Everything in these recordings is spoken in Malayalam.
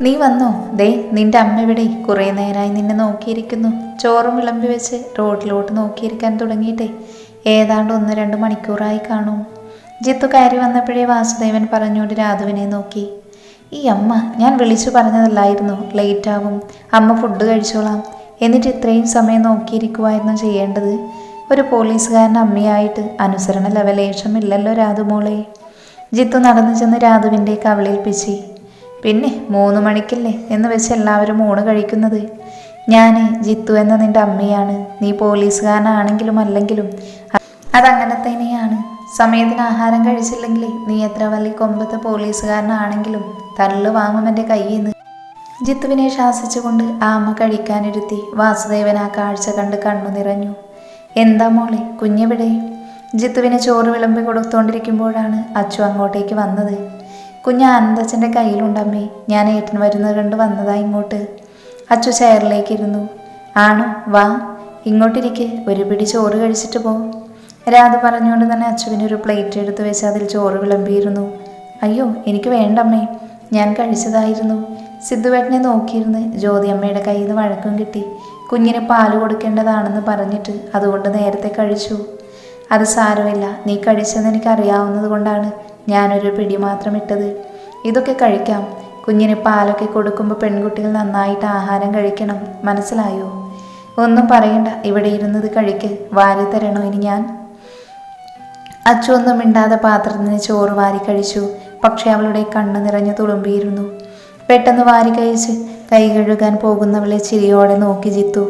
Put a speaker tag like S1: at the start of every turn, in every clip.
S1: നീ വന്നോ? ദേ നിന്റെ അമ്മ ഇവിടെ കുറേ നേരമായി നിന്നെ നോക്കിയിരിക്കുന്നു. ചോറും വിളമ്പി വെച്ച് റോഡിലോട്ട് നോക്കിയിരിക്കാൻ തുടങ്ങിയിട്ടേ ഏതാണ്ട് 1-2 മണിക്കൂറായി കാണും. ജിത്തു കയറി വന്നപ്പോഴേ വാസുദേവൻ പറഞ്ഞുകൊണ്ട് രാധുവിനെ നോക്കി. ഈ അമ്മ ഞാൻ വിളിച്ചു പറഞ്ഞതല്ലായിരുന്നു ലേറ്റ് ആവും, അമ്മ ഫുഡ് കഴിച്ചോളാം, എന്നിട്ട് ഇത്രയും സമയം നോക്കിയിരിക്കുമായിരുന്നു ചെയ്യേണ്ടത്. ഒരു പോലീസുകാരൻ അമ്മയായിട്ട് അനുസരണ ലവലേശമില്ലല്ലോ രാധുമോളെ. ജിത്തു നടന്നു ചെന്ന് രാധുവിൻ്റെ കവിളിൽ പിച്ചി. പിന്നെ 3 മണിക്കല്ലേ എന്ന് വെച്ച് എല്ലാവരും ഊണ് കഴിക്കുന്നത്. ഞാൻ ജിത്തു എന്ന നിന്റെ അമ്മയാണ്. നീ പോലീസുകാരനാണെങ്കിലും അല്ലെങ്കിലും അതങ്ങനെ തന്നെയാണ്. സമയത്തിന് ആഹാരം കഴിച്ചില്ലെങ്കിൽ നീ എത്ര വലിയ കൊമ്പത്തെ പോലീസുകാരനാണെങ്കിലും തല്ല് വാങ്ങും എൻ്റെ കയ്യിൽ നിന്ന്. ജിത്തുവിനെ ശാസിച്ചുകൊണ്ട് ആ അമ്മ കഴിക്കാനിരുത്തി. വാസുദേവൻ ആ കാഴ്ച കണ്ട് കണ്ണു നിറഞ്ഞു. എന്താ മോളെ, കുഞ്ഞെവിടെ? ജിത്തുവിന് ചോറ് വിളമ്പി കൊടുത്തുകൊണ്ടിരിക്കുമ്പോഴാണ് അച്ചു അങ്ങോട്ടേക്ക് വന്നത്. കുഞ്ഞ് ആനന്ദച്ചൻ്റെ കയ്യിലുണ്ടമ്മേ, ഞാൻ ഏട്ടൻ വരുന്നത് കണ്ട് വന്നതാ ഇങ്ങോട്ട്. അച്ചു ചെയറിലേക്ക് ഇരുന്നു. ആണോ, വാ ഇങ്ങോട്ടിരിക്കെ, ഒരു പിടി ചോറ് കഴിച്ചിട്ട് പോ. രാധ പറഞ്ഞുകൊണ്ട് തന്നെ അച്ചുവിന് ഒരു പ്ലേറ്റ് എടുത്ത് വെച്ച് അതിൽ ചോറ് വിളമ്പിയിരുന്നു. അയ്യോ എനിക്ക് വേണ്ടമ്മേ, ഞാൻ കഴിച്ചതായിരുന്നു. സിദ്ധുവേട്ടനെ നോക്കിയിരുന്ന് ജ്യോതി അമ്മയുടെ കയ്യിൽ നിന്ന് വഴക്കം കിട്ടി. കുഞ്ഞിന് പാല് കൊടുക്കേണ്ടതാണെന്ന് പറഞ്ഞിട്ട് അതുകൊണ്ട് നേരത്തെ കഴിച്ചു. അത് സാരമില്ല, നീ കഴിച്ചെന്ന് എനിക്കറിയാവുന്നത് കൊണ്ടാണ് ഞാനൊരു പിടി മാത്രം ഇട്ടത്. ഇതൊക്കെ കഴിക്കാം. കുഞ്ഞിന് പാലൊക്കെ കൊടുക്കുമ്പോൾ പെൺകുട്ടികൾ നന്നായിട്ട് ആഹാരം കഴിക്കണം, മനസ്സിലായോ? ഒന്നും പറയണ്ട, ഇവിടെ ഇരുന്നത് കഴിക്ക്. വാരി തരണോ ഇനി ഞാൻ? അച്ചു ഒന്നും മിണ്ടാതെ പാത്രത്തിൽ നിന്ന് ചോറ് വാരി കഴിച്ചു. പക്ഷെ അവളുടെ കണ്ണ് നിറഞ്ഞു തുളുമ്പിയിരുന്നു. പെട്ടെന്ന് വാരി കഴിച്ച് കൈ കഴുകാൻ പോകുന്നവളെ ചിരിയോടെ നോക്കി ജിത്തു.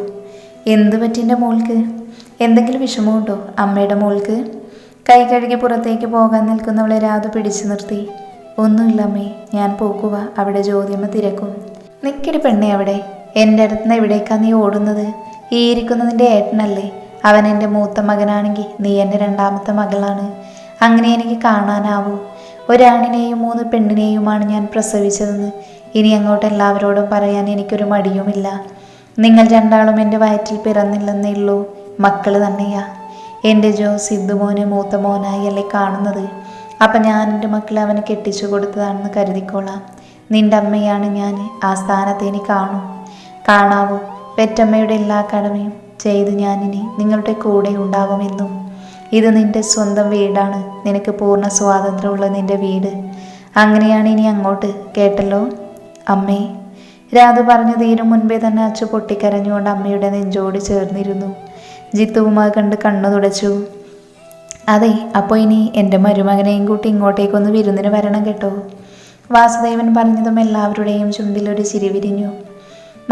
S1: എന്ത് പറ്റിൻ്റെ മോൾക്ക്? എന്തെങ്കിലും വിഷമമുണ്ടോ അമ്മയുടെ മോൾക്ക്? കൈ കഴുകി പുറത്തേക്ക് പോകാൻ നിൽക്കുന്നവളെ രാധു പിടിച്ചു നിർത്തി. ഒന്നുമില്ല അമ്മേ, ഞാൻ പോകുക, അവിടെ ജ്യോതിയമ്മ തിരക്കും. നിക്കടി പെണ്ണെ അവിടെ, എൻ്റെ അടുത്തുനിന്ന് എവിടേക്കാ നീ ഓടുന്നത്? ഈ ഇരിക്കുന്നതിൻ്റെ ഏട്ടനല്ലേ? അവൻ എൻ്റെ മൂത്ത മകനാണെങ്കിൽ നീ എൻ്റെ 2ാമത്തെ മകളാണ്. അങ്ങനെ എനിക്ക് കാണാനാവൂ? ഒരാണിനെയും 3 പെണ്ണിനെയുമാണ് ഞാൻ പ്രസവിച്ചതെന്ന് ഇനി അങ്ങോട്ട് എല്ലാവരോടും പറയാൻ എനിക്കൊരു മടിയുമില്ല. നിങ്ങൾ 2ആളും എൻ്റെ വയറ്റിൽ പിറന്നില്ലെന്നേ ഉള്ളൂ, മക്കൾ തന്നെയാ. എൻ്റെ ജോ സിദ്ധുമോനെ മൂത്ത മോനായി അല്ലേ കാണുന്നത്. അപ്പം ഞാൻ എൻ്റെ മക്കളെ അവന് കെട്ടിച്ചു കൊടുത്തതാണെന്ന് കരുതിക്കോളാം. നിൻ്റെ അമ്മയാണ് ഞാൻ, ആ സ്ഥാനത്ത് ഇനി കാണാവൂ. പെറ്റമ്മയുടെ എല്ലാ കടമയും ചെയ്ത് ഞാനിനി നിങ്ങളുടെ കൂടെ ഉണ്ടാകുമെന്നും. ഇത് നിൻ്റെ സ്വന്തം വീടാണ്, നിനക്ക് പൂർണ്ണ സ്വാതന്ത്ര്യമുള്ള നിൻ്റെ വീട്. അങ്ങനെയാണ് ഇനി അങ്ങോട്ട്, കേട്ടല്ലോ അമ്മേ? രാധു പറഞ്ഞു തീരും മുൻപേ തന്നെ അച്ചു പൊട്ടിക്കരഞ്ഞുകൊണ്ട് അമ്മയുടെ നെഞ്ചോട് ചേർന്നിരുന്നു. ജിത്തുവുമായി കണ്ട് കണ്ണു തുടച്ചു. അതെ, അപ്പോൾ ഇനി എൻ്റെ മരുമകനെയും കൂട്ടി ഇങ്ങോട്ടേക്കൊന്ന് വിരുന്നിന് വരണം കേട്ടോ. വാസുദേവൻ പറഞ്ഞതും എല്ലാവരുടെയും ചുണ്ടിലൊരു ചിരി വിരിഞ്ഞു.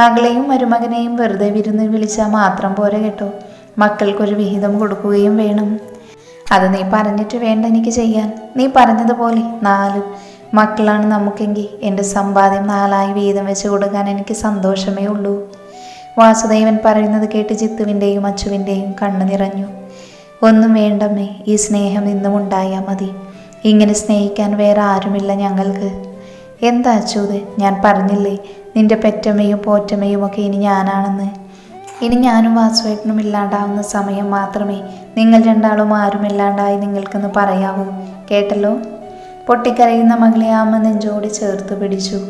S1: മകളെയും മരുമകനെയും വെറുതെ വിരുന്ന് വിളിച്ചാൽ മാത്രം പോരെ കേട്ടോ, മക്കൾക്കൊരു വിഹിതം കൊടുക്കുകയും വേണം. അത് നീ പറഞ്ഞിട്ട് വേണ്ട എനിക്ക് ചെയ്യാൻ. നീ പറഞ്ഞതുപോലെ 4 മക്കളാണ് നമുക്കെങ്കിൽ എൻ്റെ സമ്പാദ്യം 4ആയി വീതം വെച്ച് കൊടുക്കാൻ എനിക്ക് സന്തോഷമേ ഉള്ളൂ. വാസുദേവൻ പറയുന്നത് കേട്ട് ജിത്തുവിൻ്റെയും അച്ചുവിൻ്റെയും കണ്ണു നിറഞ്ഞു. ഒന്നും വേണ്ടമ്മേ, ഈ സ്നേഹം ഇന്നും ഉണ്ടായാൽ മതി. ഇങ്ങനെ സ്നേഹിക്കാൻ വേറെ ആരുമില്ല ഞങ്ങൾക്ക്. എന്താ അച്ചൂത്, ഞാൻ പറഞ്ഞില്ലേ നിന്റെ പെറ്റമ്മയും പോറ്റമ്മയും ഒക്കെ ഇനി ഞാനാണെന്ന്. ഇനി ഞാനും വാസുവേട്ടനും ഇല്ലാണ്ടാവുന്ന സമയം മാത്രമേ നിങ്ങൾ 2ആളും ആരുമില്ലാണ്ടായി നിങ്ങൾക്കെന്ന് പറയാവൂ, കേട്ടല്ലോ? പൊട്ടിക്കരയുന്ന മകളെ അമ്മ നെഞ്ചോടി ചേർത്ത് പിടിച്ചു.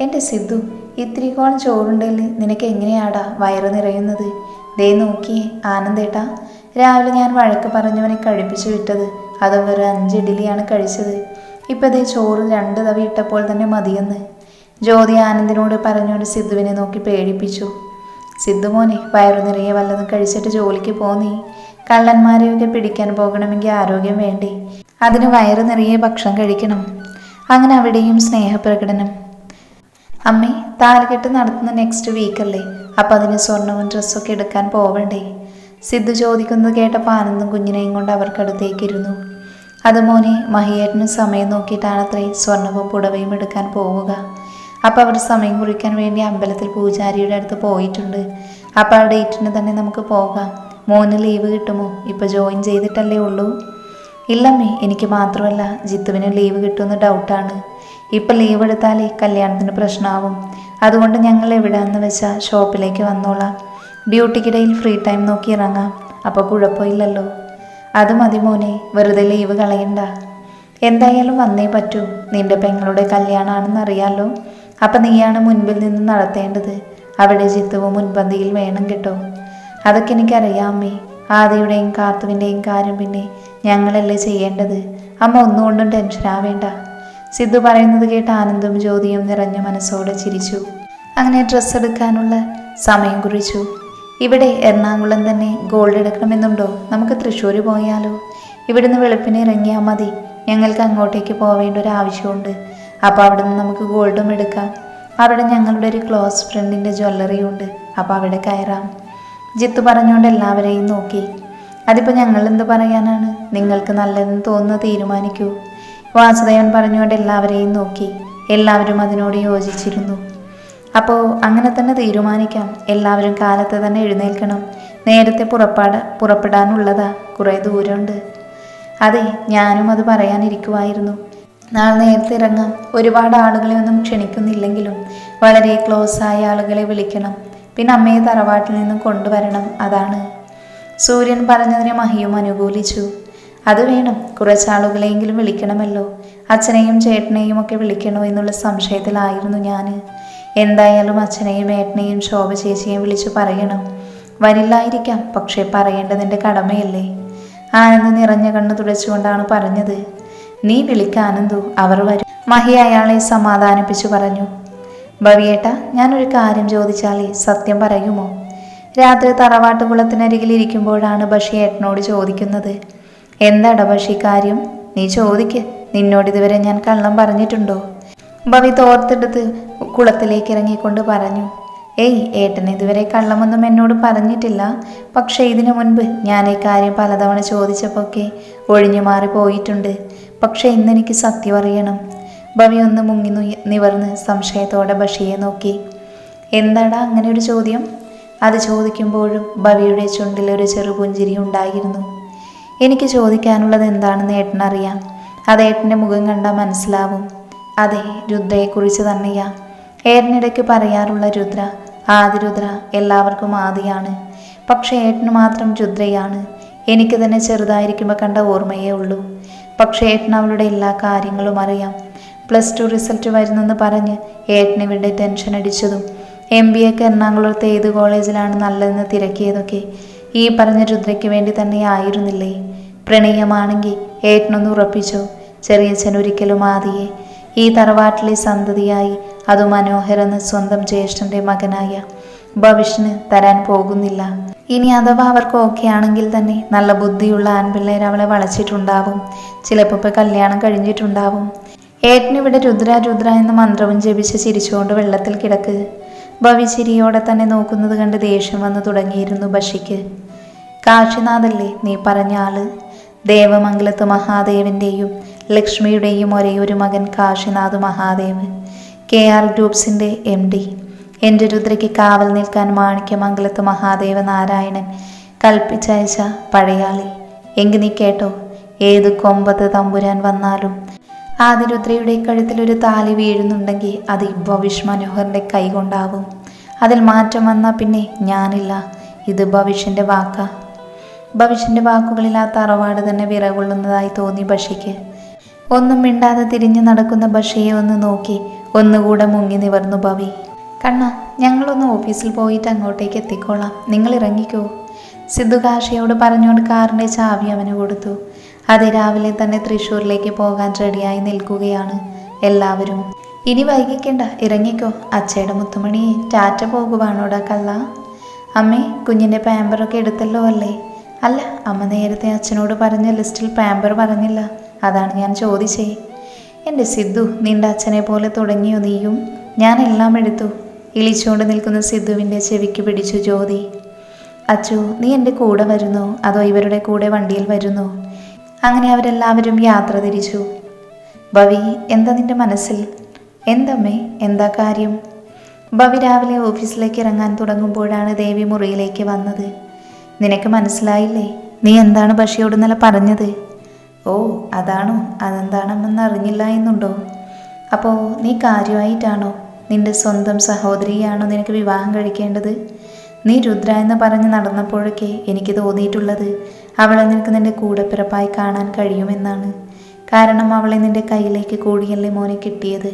S1: എൻ്റെ സിദ്ധു, ഇത്തിരി കോളം ചോറുണ്ടെങ്കിൽ നിനക്ക് എങ്ങനെയാടാ വയറ് നിറയുന്നത്? ദേ നോക്കിയേ ആനന്ദേട്ടാ, രാവിലെ ഞാൻ വഴക്ക് പറഞ്ഞവനെ കഴിപ്പിച്ചു വിട്ടത്, അതും വെറും 5 ഇഡ്ഡലിയാണ് കഴിച്ചത്. ഇപ്പം ദേ ചോറ് 2 തവി ഇട്ടപ്പോൾ തന്നെ മതിയെന്ന് ജ്യോതി ആനന്ദിനോട് പറഞ്ഞുകൊണ്ട് സിദ്ധുവിനെ നോക്കി പേടിപ്പിച്ചു. സിദ്ധുമോനെ, വയറു നിറയെ വല്ലതും കഴിച്ചിട്ട് ജോലിക്ക് പോന്നീ. കള്ളന്മാരെയൊക്കെ പിടിക്കാൻ പോകണമെങ്കിൽ ആരോഗ്യം വേണ്ടേ? അതിന് വയറു നിറയെ ഭക്ഷണം കഴിക്കണം. അങ്ങനെ അവിടെയും സ്നേഹപ്രകടനം. അമ്മേ, താലികെട്ട് നടത്തുന്ന നെക്സ്റ്റ് വീക്കല്ലേ, അപ്പം അതിന് സ്വർണവും ഡ്രസ്സൊക്കെ എടുക്കാൻ പോവണ്ടേ? സിദ്ധു ചോദിക്കുന്നത് കേട്ടപ്പോൾ ആനന്ദും കുഞ്ഞിനെയും കൊണ്ട് അവർക്കടുത്തേക്ക് ഇരുന്നു. അത് മോനെ, മഹിയേട്ടന് സമയം നോക്കിയിട്ടാണത്രേ സ്വർണവും പുടവയും എടുക്കാൻ പോവുക. അപ്പോൾ അവർ സമയം കുറിക്കാൻ വേണ്ടി അമ്പലത്തിൽ പൂജാരിയുടെ അടുത്ത് പോയിട്ടുണ്ട്. അപ്പോൾ ആ ഡേറ്റിന് തന്നെ നമുക്ക് പോകാം. മോന് ലീവ് കിട്ടുമോ? ഇപ്പോൾ ജോയിൻ ചെയ്തിട്ടല്ലേ ഉള്ളൂ. ഇല്ലമ്മേ, എനിക്ക് മാത്രമല്ല ജിത്തുവിന് ലീവ് കിട്ടുമെന്ന് ഡൗട്ടാണ്. ഇപ്പം ലീവ് എടുത്താലേ കല്യാണത്തിന് പ്രശ്നമാവും. അതുകൊണ്ട് ഞങ്ങൾ എവിടെയാണെന്ന് വെച്ചാൽ ഷോപ്പിലേക്ക് വന്നോളാം. ഡ്യൂട്ടിക്കിടയിൽ ഫ്രീ ടൈം നോക്കി ഇറങ്ങാം, അപ്പോൾ കുഴപ്പമില്ലല്ലോ. അത് മതി മോനെ, വെറുതെ ലീവ് കളയണ്ട. എന്തായാലും വന്നേ പറ്റൂ, നിന്റെ പെങ്ങളുടെ കല്യാണമാണെന്ന് അറിയാലോ. അപ്പം നീയാണ് മുൻപിൽ നിന്ന് നടത്തേണ്ടത്. അവിടെ ജിത്തുവും മുൻപന്തിയിൽ വേണം കേട്ടോ. അതൊക്കെ എനിക്കറിയാം അമ്മേ. ആദിയുടെയും കാർത്തുവിൻ്റെയും കാര്യം പിന്നെ ഞങ്ങളല്ലേ ചെയ്യേണ്ടത്. അമ്മ ഒന്നുകൊണ്ടും ടെൻഷനാവേണ്ട. സിദ്ധു പറയുന്നത് കേട്ട് ആനന്ദും ജ്യോതിയും നിറഞ്ഞ മനസ്സോടെ ചിരിച്ചു. അങ്ങനെ ഡ്രസ്സ് എടുക്കാനുള്ള സമയം കുറിച്ചു. ഇവിടെ എറണാകുളം തന്നെ ഗോൾഡ് എടുക്കണമെന്നുണ്ടോ? നമുക്ക് തൃശ്ശൂർ പോയാലോ? ഇവിടുന്ന് വെളുപ്പിനെ ഇറങ്ങിയാൽ മതി. ഞങ്ങൾക്ക് അങ്ങോട്ടേക്ക് പോവേണ്ട ഒരു ആവശ്യമുണ്ട്. അപ്പോൾ അവിടെ നിന്ന് നമുക്ക് ഗോൾഡും എടുക്കാം. അവിടെ ഞങ്ങളുടെ ഒരു ക്ലോസ് ഫ്രണ്ടിൻ്റെ ജ്വല്ലറി ഉണ്ട്. അപ്പോൾ അവിടെ കയറാം. ജിത്തു പറഞ്ഞുകൊണ്ട് എല്ലാവരെയും നോക്കി. അതിപ്പോൾ ഞങ്ങൾ എന്ത് പറയാനാണ്? നിങ്ങൾക്ക് നല്ലതെന്ന് തോന്നുന്ന തീരുമാനിക്കൂ. വാസുദേവൻ പറഞ്ഞുകൊണ്ട് എല്ലാവരെയും നോക്കി. എല്ലാവരും അതിനോട് യോജിച്ചിരുന്നു. അപ്പോൾ അങ്ങനെ തന്നെ തീരുമാനിക്കാം. എല്ലാവരും കാലത്ത് തന്നെ എഴുന്നേൽക്കണം. നേരത്തെ പുറപ്പെടാനുള്ളതാ. കുറേ ദൂരമുണ്ട്. അതെ, ഞാനും അത് പറയാനിരിക്കുമായിരുന്നു. നാളെ നേരത്തെ ഇറങ്ങാം. ഒരുപാട് ആളുകളെ ഒന്നും ക്ഷണിക്കുന്നില്ലെങ്കിലും വളരെ ക്ലോസ് ആയ ആളുകളെ വിളിക്കണം. പിന്നെ അമ്മയെ തറവാട്ടിൽ നിന്നും കൊണ്ടുവരണം. അതാണ്. സൂര്യൻ പറഞ്ഞതിനെ മഹിയും അനുകൂലിച്ചു. അത് വേണം. കുറച്ചാളുകളെയെങ്കിലും വിളിക്കണമല്ലോ. അച്ഛനെയും ചേട്ടനെയും ഒക്കെ വിളിക്കണോ എന്നുള്ള സംശയത്തിലായിരുന്നു ഞാൻ. എന്തായാലും അച്ഛനെയും ഏട്ടനെയും ശോഭ ചേച്ചിയെയും വിളിച്ചു പറയണം. വരില്ലായിരിക്കാം, പക്ഷേ പറയേണ്ടതിൻ്റെ കടമയല്ലേ. ആനന്ദ് നിറഞ്ഞ കണ്ണ് തുടച്ചുകൊണ്ടാണ് പറഞ്ഞത്. നീ വിളിക്കാനന്ദു, അവർ വരും. മഹി അയാളെ സമാധാനിപ്പിച്ചു പറഞ്ഞു. ഭവിയേട്ട, ഞാനൊരു കാര്യം ചോദിച്ചാലേ സത്യം പറയുമോ? രാത്രി തറവാട്ടുകുളത്തിനരികിൽ ഇരിക്കുമ്പോഴാണ് ബഷി ഏട്ടനോട് ചോദിക്കുന്നത്. എന്താടാ ബഷി കാര്യം? നീ ചോദിക്ക്. നിന്നോട് ഇതുവരെ ഞാൻ കള്ളം പറഞ്ഞിട്ടുണ്ടോ? ഭവി തോർത്തെടുത്ത് കുളത്തിലേക്ക് ഇറങ്ങിക്കൊണ്ട് പറഞ്ഞു. ഏയ്, ഏട്ടൻ ഇതുവരെ കള്ളമൊന്നും എന്നോട് പറഞ്ഞിട്ടില്ല. പക്ഷേ ഇതിനു മുൻപ് ഞാൻ ഈ കാര്യം പലതവണ ചോദിച്ചപ്പോഴൊക്കെ ഒഴിഞ്ഞു മാറി പോയിട്ടുണ്ട്. പക്ഷേ ഇന്നെനിക്ക് സത്യം അറിയണം. ഭവി ഒന്ന് മുങ്ങി നിവർന്ന് സംശയത്തോടെ ബഷിയെ നോക്കി. എന്താടാ അങ്ങനെ ഒരു ചോദ്യം? അത് ചോദിക്കുമ്പോഴും ഭവിയുടെ ചുണ്ടിൽ ഒരു ചെറുപുഞ്ചിരി ഉണ്ടായിരുന്നു. എനിക്ക് ചോദിക്കാനുള്ളത് എന്താണെന്ന് ഏട്ടനറിയാം. അത് ഏട്ടൻ്റെ മുഖം കണ്ടാൽ മനസ്സിലാവും. അതെ, രുദ്രയെക്കുറിച്ച് തന്നെയാ. ഏട്ടനിടയ്ക്ക് പറയാറുള്ള രുദ്ര, ആദി രുദ്ര എല്ലാവർക്കും ആദിയാണ്. പക്ഷേ ഏട്ടന് മാത്രം രുദ്രയാണ്. എനിക്ക് തന്നെ ചെറുതായിരിക്കുമ്പോൾ കണ്ട ഓർമ്മയേ ഉള്ളൂ. പക്ഷേ ഏട്ടൻ അവളുടെ എല്ലാ കാര്യങ്ങളും അറിയാം. +2 റിസൾട്ട് വരുന്നെന്ന് പറഞ്ഞ് ഏട്ടന് ഇവിടെ ടെൻഷൻ അടിച്ചതും MBAക്ക് എറണാകുളത്തെ ഏത് കോളേജിലാണ് നല്ലതെന്ന് തിരക്കിയതൊക്കെ ഈ പറഞ്ഞ രുദ്രയ്ക്ക് വേണ്ടി തന്നെ ആയിരുന്നില്ലേ? പ്രണയമാണെങ്കിൽ ഏട്ടനൊന്ന് ഉറപ്പിച്ചോ. ചെറിയച്ഛൻ ഒരിക്കലും ആദിയെ ഈ തറവാട്ടിലെ സന്തതിയായി, അത് മനോഹരെന്ന് സ്വന്തം ജ്യേഷ്ഠൻ്റെ മകനായ ഭവിഷ്യന് തരാൻ പോകുന്നില്ല. ഇനി അഥവാ അവർക്ക് ഓക്കെ ആണെങ്കിൽ തന്നെ നല്ല ബുദ്ധിയുള്ള ആൺപിള്ളേർ അവളെ വളച്ചിട്ടുണ്ടാവും. ചിലപ്പോൾ ഇപ്പോൾ കല്യാണം കഴിഞ്ഞിട്ടുണ്ടാവും. ഏട്ടനിവിടെ രുദ്ര രുദ്ര എന്ന മന്ത്രവും ജപിച്ച് ചിരിച്ചുകൊണ്ട് വെള്ളത്തിൽ കിടക്ക്. ഭവി ചിരിയോടെ തന്നെ നോക്കുന്നത് കണ്ട് ദേഷ്യം വന്നു തുടങ്ങിയിരുന്നു ബഷിക്ക്. കാശിനാഥല്ലേ നീ പറഞ്ഞ ആള്? ദേവമംഗലത്ത് മഹാദേവൻ്റെയും ലക്ഷ്മിയുടെയും ഒരേ ഒരു മകൻ കാശിനാഥ് മഹാദേവ്, KR ഗ്രൂപ്പ്സിൻ്റെ MD. എൻ്റെ രുദ്രയ്ക്ക് കാവൽ നിൽക്കാൻ മാണിക്യമംഗലത്ത് മഹാദേവ നാരായണൻ കൽപ്പിച്ചയച്ച പഴയാളി. എങ്കിൽ നീ കേട്ടോ, ഏത് കൊമ്പത്ത് തമ്പുരാൻ വന്നാലും ആദിരുദ്രയുടെ കഴുത്തിലൊരു താലി വീഴുന്നുണ്ടെങ്കിൽ അത് ഭവിഷ് മനോഹറിൻ്റെ കൈ കൊണ്ടാവും. അതിൽ മാറ്റം വന്നാൽ പിന്നെ ഞാനില്ല. ഇത് ഭവിഷിൻ്റെ വാക്കാ. ഭവിഷിൻ്റെ വാക്കുകളിൽ ആ തറവാട് തന്നെ വിറകൊള്ളുന്നതായി തോന്നി ബഷിക്ക്. ഒന്നും മിണ്ടാതെ തിരിഞ്ഞു നടക്കുന്ന ബഷിയെ ഒന്ന് നോക്കി ഒന്നുകൂടെ മുങ്ങി നിവർന്നു ഭവി. കണ്ണ, ഞങ്ങളൊന്ന് ഓഫീസിൽ പോയിട്ട് അങ്ങോട്ടേക്ക് എത്തിക്കോളാം, നിങ്ങൾ ഇറങ്ങിക്കോ. സിദ്ധു കാശിയോട് പറഞ്ഞുകൊണ്ട് കാറിൻ്റെ ചാവി അവന് കൊടുത്തു. അതിരാവിലെ തന്നെ തൃശ്ശൂരിലേക്ക് പോകാൻ റെഡിയായി നിൽക്കുകയാണ് എല്ലാവരും. ഇനി വൈകിക്കേണ്ട, ഇറങ്ങിക്കോ. അച്ഛയുടെ മുത്തുമണിയെ ടാറ്റ പോകുവാണോടാ കള്ള. അമ്മേ, കുഞ്ഞിൻ്റെ പാമ്പറൊക്കെ എടുത്തല്ലോ അല്ലേ? അല്ല, അമ്മ നേരത്തെ അച്ഛനോട് പറഞ്ഞ ലിസ്റ്റിൽ പാമ്പർ പറഞ്ഞില്ല, അതാണ് ഞാൻ ചോദിച്ചേ. എൻ്റെ സിദ്ധു, നിൻ്റെ അച്ഛനെ പോലെ തുടങ്ങിയോ നീയും? ഞാനെല്ലാം എടുത്തു. ഇളിച്ചുകൊണ്ട് നിൽക്കുന്ന സിദ്ധുവിൻ്റെ ചെവിക്ക് പിടിച്ചു ജ്യോതി. അച്ചു, നീ എൻ്റെ കൂടെ വരുന്നോ അതോ ഇവരുടെ കൂടെ വണ്ടിയിൽ വരുന്നോ? അങ്ങനെ അവരെല്ലാവരും യാത്ര തിരിച്ചു. ഭവി, എന്താ നിൻ്റെ മനസ്സിൽ? എന്തമ്മേ, എന്താ കാര്യം? ഭവി രാവിലെ ഓഫീസിലേക്ക് ഇറങ്ങാൻ തുടങ്ങുമ്പോഴാണ് ദേവി മുറിയിലേക്ക് വന്നത്. നിനക്ക് മനസ്സിലായില്ലേ? നീ എന്താണ് ബഷിയോട് ഇന്നലെ പറഞ്ഞത്? ഓ, അതാണോ? അതെന്താണെന്ന് അറിഞ്ഞില്ല എന്നുണ്ടോ? അപ്പോൾ നീ കാര്യമായിട്ടാണോ? നിന്റെ സ്വന്തം സഹോദരിയാണോ നിനക്ക് വിവാഹം കഴിക്കേണ്ടത്? നീ രുദ്ര എന്ന് പറഞ്ഞ് നടന്നപ്പോഴൊക്കെ എനിക്ക് തോന്നിയിട്ടുള്ളത് അവളെ നിനക്ക് നിൻ്റെ കൂടെപ്പിറപ്പായി കാണാൻ കഴിയുമെന്നാണ്. കാരണം അവളെ നിൻ്റെ കയ്യിലേക്ക് കൂടിയല്ലേ മോനെ കിട്ടിയത്.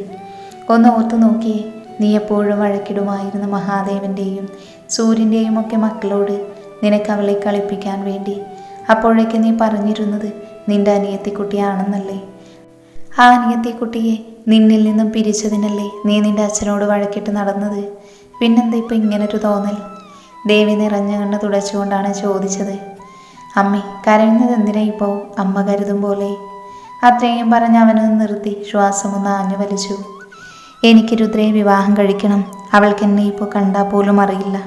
S1: ഒന്ന് ഓർത്തു നോക്കിയേ, നീ എപ്പോഴും വഴക്കിടുമായിരുന്ന മഹാദേവൻ്റെയും സൂര്യൻ്റെയും ഒക്കെ മക്കളോട് നിനക്ക് അവളെ കളിപ്പിക്കാൻ വേണ്ടി. അപ്പോഴേക്ക് നീ പറഞ്ഞിരുന്നത് നിന്റെ അനിയത്തിക്കുട്ടിയാണെന്നല്ലേ? ആ അനിയത്തിക്കുട്ടിയെ നിന്നിൽ നിന്നും പിരിച്ചതിനല്ലേ നീ നിന്റെ അച്ഛനോട് വഴക്കിട്ട് നടന്നത്? പിന്നെന്താ ഇപ്പം ഇങ്ങനൊരു തോന്നൽ? ദേവി നിറഞ്ഞ കണ്ണ് തുടച്ചുകൊണ്ടാണ് ചോദിച്ചത്. അമ്മേ, കരയുന്നത് എന്തിനാ ഇപ്പോൾ? അമ്മ കരുതും പോലെ. അത്രയും പറഞ്ഞ് അവനൊന്ന് നിർത്തി ശ്വാസമൊന്ന് ആഞ്ഞു വലിച്ചു. എനിക്ക് രുദ്രയെ വിവാഹം കഴിക്കണം. അവൾക്ക് എന്നെ ഇപ്പോൾ കണ്ടാൽ പോലും അറിയില്ല.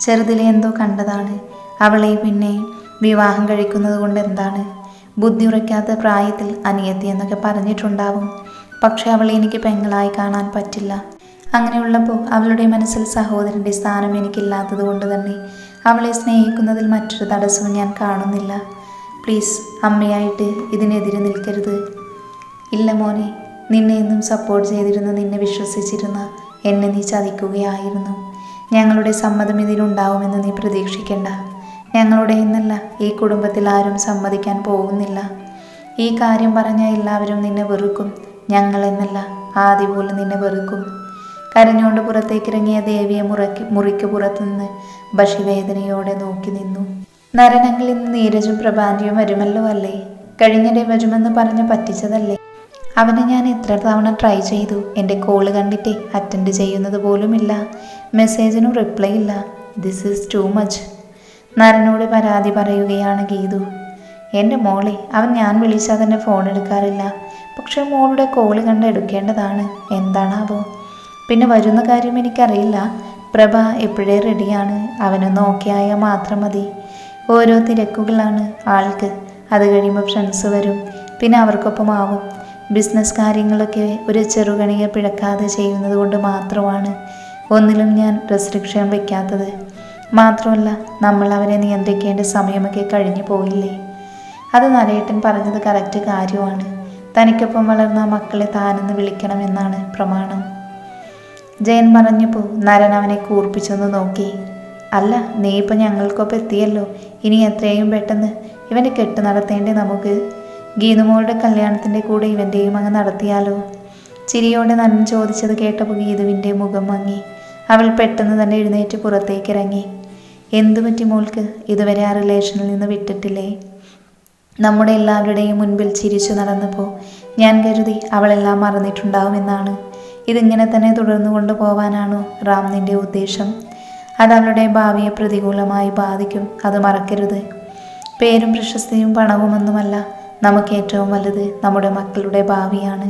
S1: ചെറുതിലെ എന്തോ കണ്ടതാണ്. അവളെ പിന്നെ വിവാഹം കഴിക്കുന്നത് കൊണ്ട് എന്താണ്? ബുദ്ധി ഉറയ്ക്കാത്ത പ്രായത്തിൽ അനിയത്തി എന്നൊക്കെ പറഞ്ഞിട്ടുണ്ടാവും. പക്ഷെ അവളെ എനിക്ക് പെങ്ങളായി കാണാൻ പറ്റില്ല. അങ്ങനെയുള്ളപ്പോൾ അവളുടെ മനസ്സിൽ സഹോദരൻ്റെ സ്ഥാനം എനിക്കില്ലാത്തത് കൊണ്ട് തന്നെ അവളെ സ്നേഹിക്കുന്നതിൽ മറ്റൊരു തടസ്സവും ഞാൻ കാണുന്നില്ല. പ്ലീസ്, അമ്മയായിട്ട് ഇതിനെതിരെ നിൽക്കരുത്. ഇല്ല മോനെ, നിന്നെ എന്നും സപ്പോർട്ട് ചെയ്തിരുന്ന, നിന്നെ വിശ്വസിച്ചിരുന്ന എന്നെ നീ ചതിക്കുകയായിരുന്നു. ഞങ്ങളുടെ സമ്മതം ഇതിനുണ്ടാവുമെന്ന് നീ പ്രതീക്ഷിക്കേണ്ട. ഞങ്ങളുടെ എന്നല്ല, ഈ കുടുംബത്തിൽ ആരും സമ്മതിക്കാൻ പോകുന്നില്ല. ഈ കാര്യം പറഞ്ഞ എല്ലാവരും നിന്നെ വെറുക്കും. ഞങ്ങളെന്നല്ല, ആദ്യം പോലും നിന്നെ വെറുക്കും. കരഞ്ഞുകൊണ്ട് പുറത്തേക്കിറങ്ങിയ ദേവിയെ മുറിക്ക് പുറത്തുനിന്ന് ബഷി വേദനയോടെ നോക്കി നിന്നു. നരനങ്ങളിൽ നിന്ന് നീരജും പ്രഭാന്തിയും വരുമല്ലോ അല്ലേ? കഴിഞ്ഞിടെ വരുമെന്ന് പറഞ്ഞ് പറ്റിച്ചതല്ലേ? അവനെ ഞാൻ എത്ര തവണ ട്രൈ ചെയ്തു. എൻ്റെ കോള് കണ്ടിട്ടേ അറ്റൻഡ് ചെയ്യുന്നത് പോലുമില്ല. മെസ്സേജിനും റിപ്ലൈ ഇല്ല. This is too much. നരനോട് പരാതി പറയുകയാണ് ഗീതു. എൻ്റെ മോളെ, അവൻ ഞാൻ വിളിച്ചാൽ തന്നെ ഫോൺ എടുക്കാറില്ല. പക്ഷെ മോളുടെ കോള് കണ്ട് എടുക്കേണ്ടതാണ്. എന്താണാവോ? പിന്നെ വരുന്ന കാര്യം എനിക്കറിയില്ല. പ്രഭ എപ്പോഴേ റെഡിയാണ്. അവനൊന്ന് ഓക്കെ ആയാൽ മാത്രം മതി. ഓരോ തിരക്കുകളാണ് ആൾക്ക്. അത് കഴിയുമ്പോൾ ഫ്രണ്ട്സ് വരും. പിന്നെ അവർക്കൊപ്പം ആവും. ബിസിനസ് കാര്യങ്ങളൊക്കെ ഒരു ചെറുകണിയെ പിഴക്കാതെ ചെയ്യുന്നത് കൊണ്ട് മാത്രമാണ് ഒന്നിലും ഞാൻ റെസ്ട്രിക്ഷൻ വയ്ക്കാത്തത്. മാത്രമല്ല, നമ്മൾ അവരെ നിയന്ത്രിക്കേണ്ട സമയമൊക്കെ കഴിഞ്ഞു പോയില്ലേ? അത് നരേട്ടൻ പറഞ്ഞത് കറക്റ്റ് കാര്യമാണ്. തനിക്കൊപ്പം വളർന്ന മക്കളെ താനെന്ന് വിളിക്കണമെന്നാണ് പ്രമാണം. ജയൻ പറഞ്ഞപ്പോൾ നരൻ അവനെ കൂർപ്പിച്ചൊന്ന് നോക്കി. അല്ല, നീ ഇപ്പം ഞങ്ങൾക്കൊപ്പം എത്തിയല്ലോ. ഇനി എത്രയും പെട്ടെന്ന് ഇവൻ്റെ കെട്ട് നടത്തേണ്ടേ നമുക്ക്? ഗീതുമോളുടെ കല്യാണത്തിൻ്റെ കൂടെ ഇവൻ്റെയും അങ്ങ് നടത്തിയാലോ? ചിരിയോടെ നരൻ ചോദിച്ചത് കേട്ടപ്പോൾ ഗീതുവിൻ്റെ മുഖം മങ്ങി. അവൾ പെട്ടെന്ന് തന്നെ എഴുന്നേറ്റ് പുറത്തേക്കിറങ്ങി. എന്തു പറ്റി മോൾക്ക്? ഇതുവരെ ആ റിലേഷനിൽ നിന്ന് വിട്ടിട്ടില്ലേ? നമ്മുടെ എല്ലാവരുടെയും മുൻപിൽ ചിരിച്ചു നടന്നപ്പോൾ ഞാൻ കരുതി അവളെല്ലാം മറന്നിട്ടുണ്ടാവുമെന്നാണ്. ഇതിങ്ങനെ തന്നെ തുടർന്നു കൊണ്ടുപോവാനാണോ റാം നിൻ്റെ ഉദ്ദേശം? അത് അവളുടെ ഭാവിയെ പ്രതികൂലമായി ബാധിക്കും. അത് മറക്കരുത്. പേരും പ്രശസ്തിയും പണവുമൊന്നുമല്ല നമുക്ക് ഏറ്റവും വലുത്. നമ്മുടെ മക്കളുടെ ഭാവിയാണ്.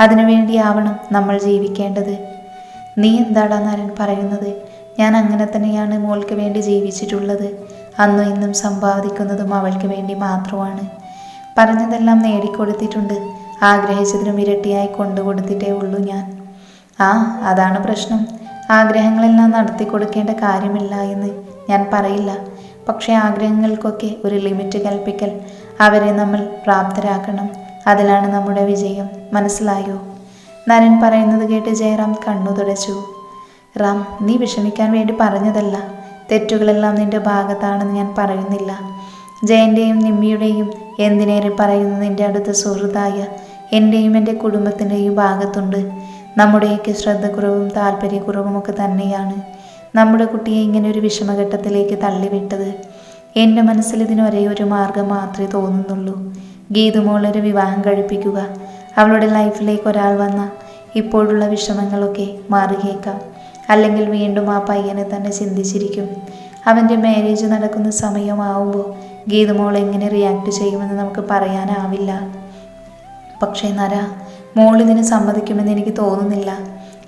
S1: അതിനുവേണ്ടിയാവണം നമ്മൾ ജീവിക്കേണ്ടത്. നീ എന്താടാ നരൻ പറയുന്നത്? ഞാൻ അങ്ങനെ തന്നെയാണ് മോൾക്ക് വേണ്ടി ജീവിച്ചിട്ടുള്ളത്. അന്നും ഇന്നും സമ്പാദിക്കുന്നതും അവൾക്ക് വേണ്ടി മാത്രമാണ്. പറഞ്ഞതെല്ലാം നേടിക്കൊടുത്തിട്ടുണ്ട്. ആഗ്രഹിച്ചതിനും ഇരട്ടിയായി കൊണ്ടുകൊടുത്തിട്ടേ ഉള്ളൂ ഞാൻ. അതാണ് പ്രശ്നം. ആഗ്രഹങ്ങളെല്ലാം നടത്തി കൊടുക്കേണ്ട കാര്യമില്ല എന്ന് ഞാൻ പറയില്ല. പക്ഷേ ആഗ്രഹങ്ങൾക്കൊക്കെ ഒരു ലിമിറ്റ് കൽപ്പിക്കൽ. അവരെ നമ്മൾ പ്രാപ്തരാക്കണം. അതിലാണ് നമ്മുടെ വിജയം. മനസ്സിലായോ? നരൻ പറയുന്നത് കേട്ട് ജയറാം കണ്ണു തുടച്ചു. റാം, നീ വിഷമിക്കാൻ വേണ്ടി പറഞ്ഞതല്ല. തെറ്റുകളെല്ലാം നിന്റെ ഭാഗത്താണെന്ന് ഞാൻ പറയുന്നില്ല. ജയൻ്റെയും നിമ്മിയുടെയും, എന്തിനേറെ പറയുന്നത് നിന്റെ അടുത്ത സുഹൃത്തായ എൻ്റെയും എൻ്റെ കുടുംബത്തിൻ്റെയും ഭാഗത്തുണ്ട്. നമ്മുടെയൊക്കെ ശ്രദ്ധക്കുറവും താല്പര്യക്കുറവുമൊക്കെ തന്നെയാണ് നമ്മുടെ കുട്ടിയെ ഇങ്ങനെ ഒരു വിഷമഘട്ടത്തിലേക്ക് തള്ളിവിട്ടത്. എൻ്റെ മനസ്സിൽ ഇതിന് ഒരേ ഒരു മാർഗം മാത്രമേ തോന്നുന്നുള്ളൂ. ഗീതുമോളൊരു വിവാഹം കഴിപ്പിക്കുക. അവളുടെ ലൈഫിലേക്ക് ഒരാൾ വന്ന ഇപ്പോഴുള്ള വിഷമങ്ങളൊക്കെ മാറുകേക്കാം. അല്ലെങ്കിൽ വീണ്ടും ആ പയ്യനെ തന്നെ ചിന്തിച്ചിരിക്കും. അവൻ്റെ മാരേജ് നടക്കുന്ന സമയമാവുമ്പോൾ ഗീതുമോൾ എങ്ങനെ റിയാക്ട് ചെയ്യുമെന്ന് നമുക്ക് പറയാനാവില്ല. പക്ഷേ നര, മോളിതിന് സമ്മതിക്കുമെന്ന് എനിക്ക് തോന്നുന്നില്ല.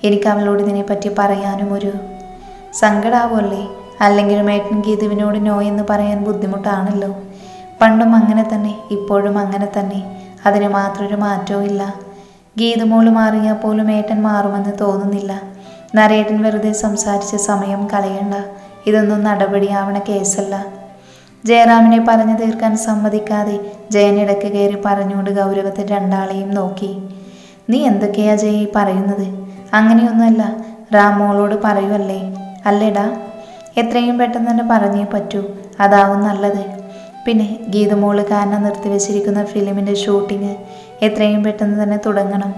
S1: എനിക്ക് അവളോട് ഇതിനെപ്പറ്റി പറയാനും ഒരു സങ്കടാവുമല്ലേ? അല്ലെങ്കിൽ മേട്ടൻ ഗീതുവിനോട് നോ എന്ന് പറയാൻ ബുദ്ധിമുട്ടാണല്ലോ. പണ്ടും അങ്ങനെ തന്നെ, ഇപ്പോഴും അങ്ങനെ തന്നെ. അതിന് മാത്രമൊരു മാറ്റവും ഇല്ല. ഗീതുമോള് മാറിയാൽ പോലും ഏട്ടൻ മാറുമെന്ന് തോന്നുന്നില്ല. നരേട്ടൻ വെറുതെ സംസാരിച്ച സമയം കളയണ്ട. ഇതൊന്നും നടപടിയാവണ കേസല്ല. ജയറാമിനെ പറഞ്ഞു തീർക്കാൻ സമ്മതിക്കാതെ ജയൻ ഇടയ്ക്ക് കയറി പറഞ്ഞുകൊണ്ട് ഗൗരവത്തിൽ രണ്ടാളെയും നോക്കി. നീ എന്തൊക്കെയാ ജയ പറയുന്നത്? അങ്ങനെയൊന്നുമല്ല. റാമോളോട് പറയുമല്ലേ? അല്ലേടാ? എത്രയും പെട്ടെന്ന് തന്നെ പറഞ്ഞേ പറ്റൂ. അതാവും നല്ലത്. പിന്നെ ഗീതുമോള് കാരണം നിർത്തിവെച്ചിരിക്കുന്ന ഫിലിമിൻ്റെ ഷൂട്ടിങ് എത്രയും പെട്ടെന്ന് തന്നെ തുടങ്ങണം.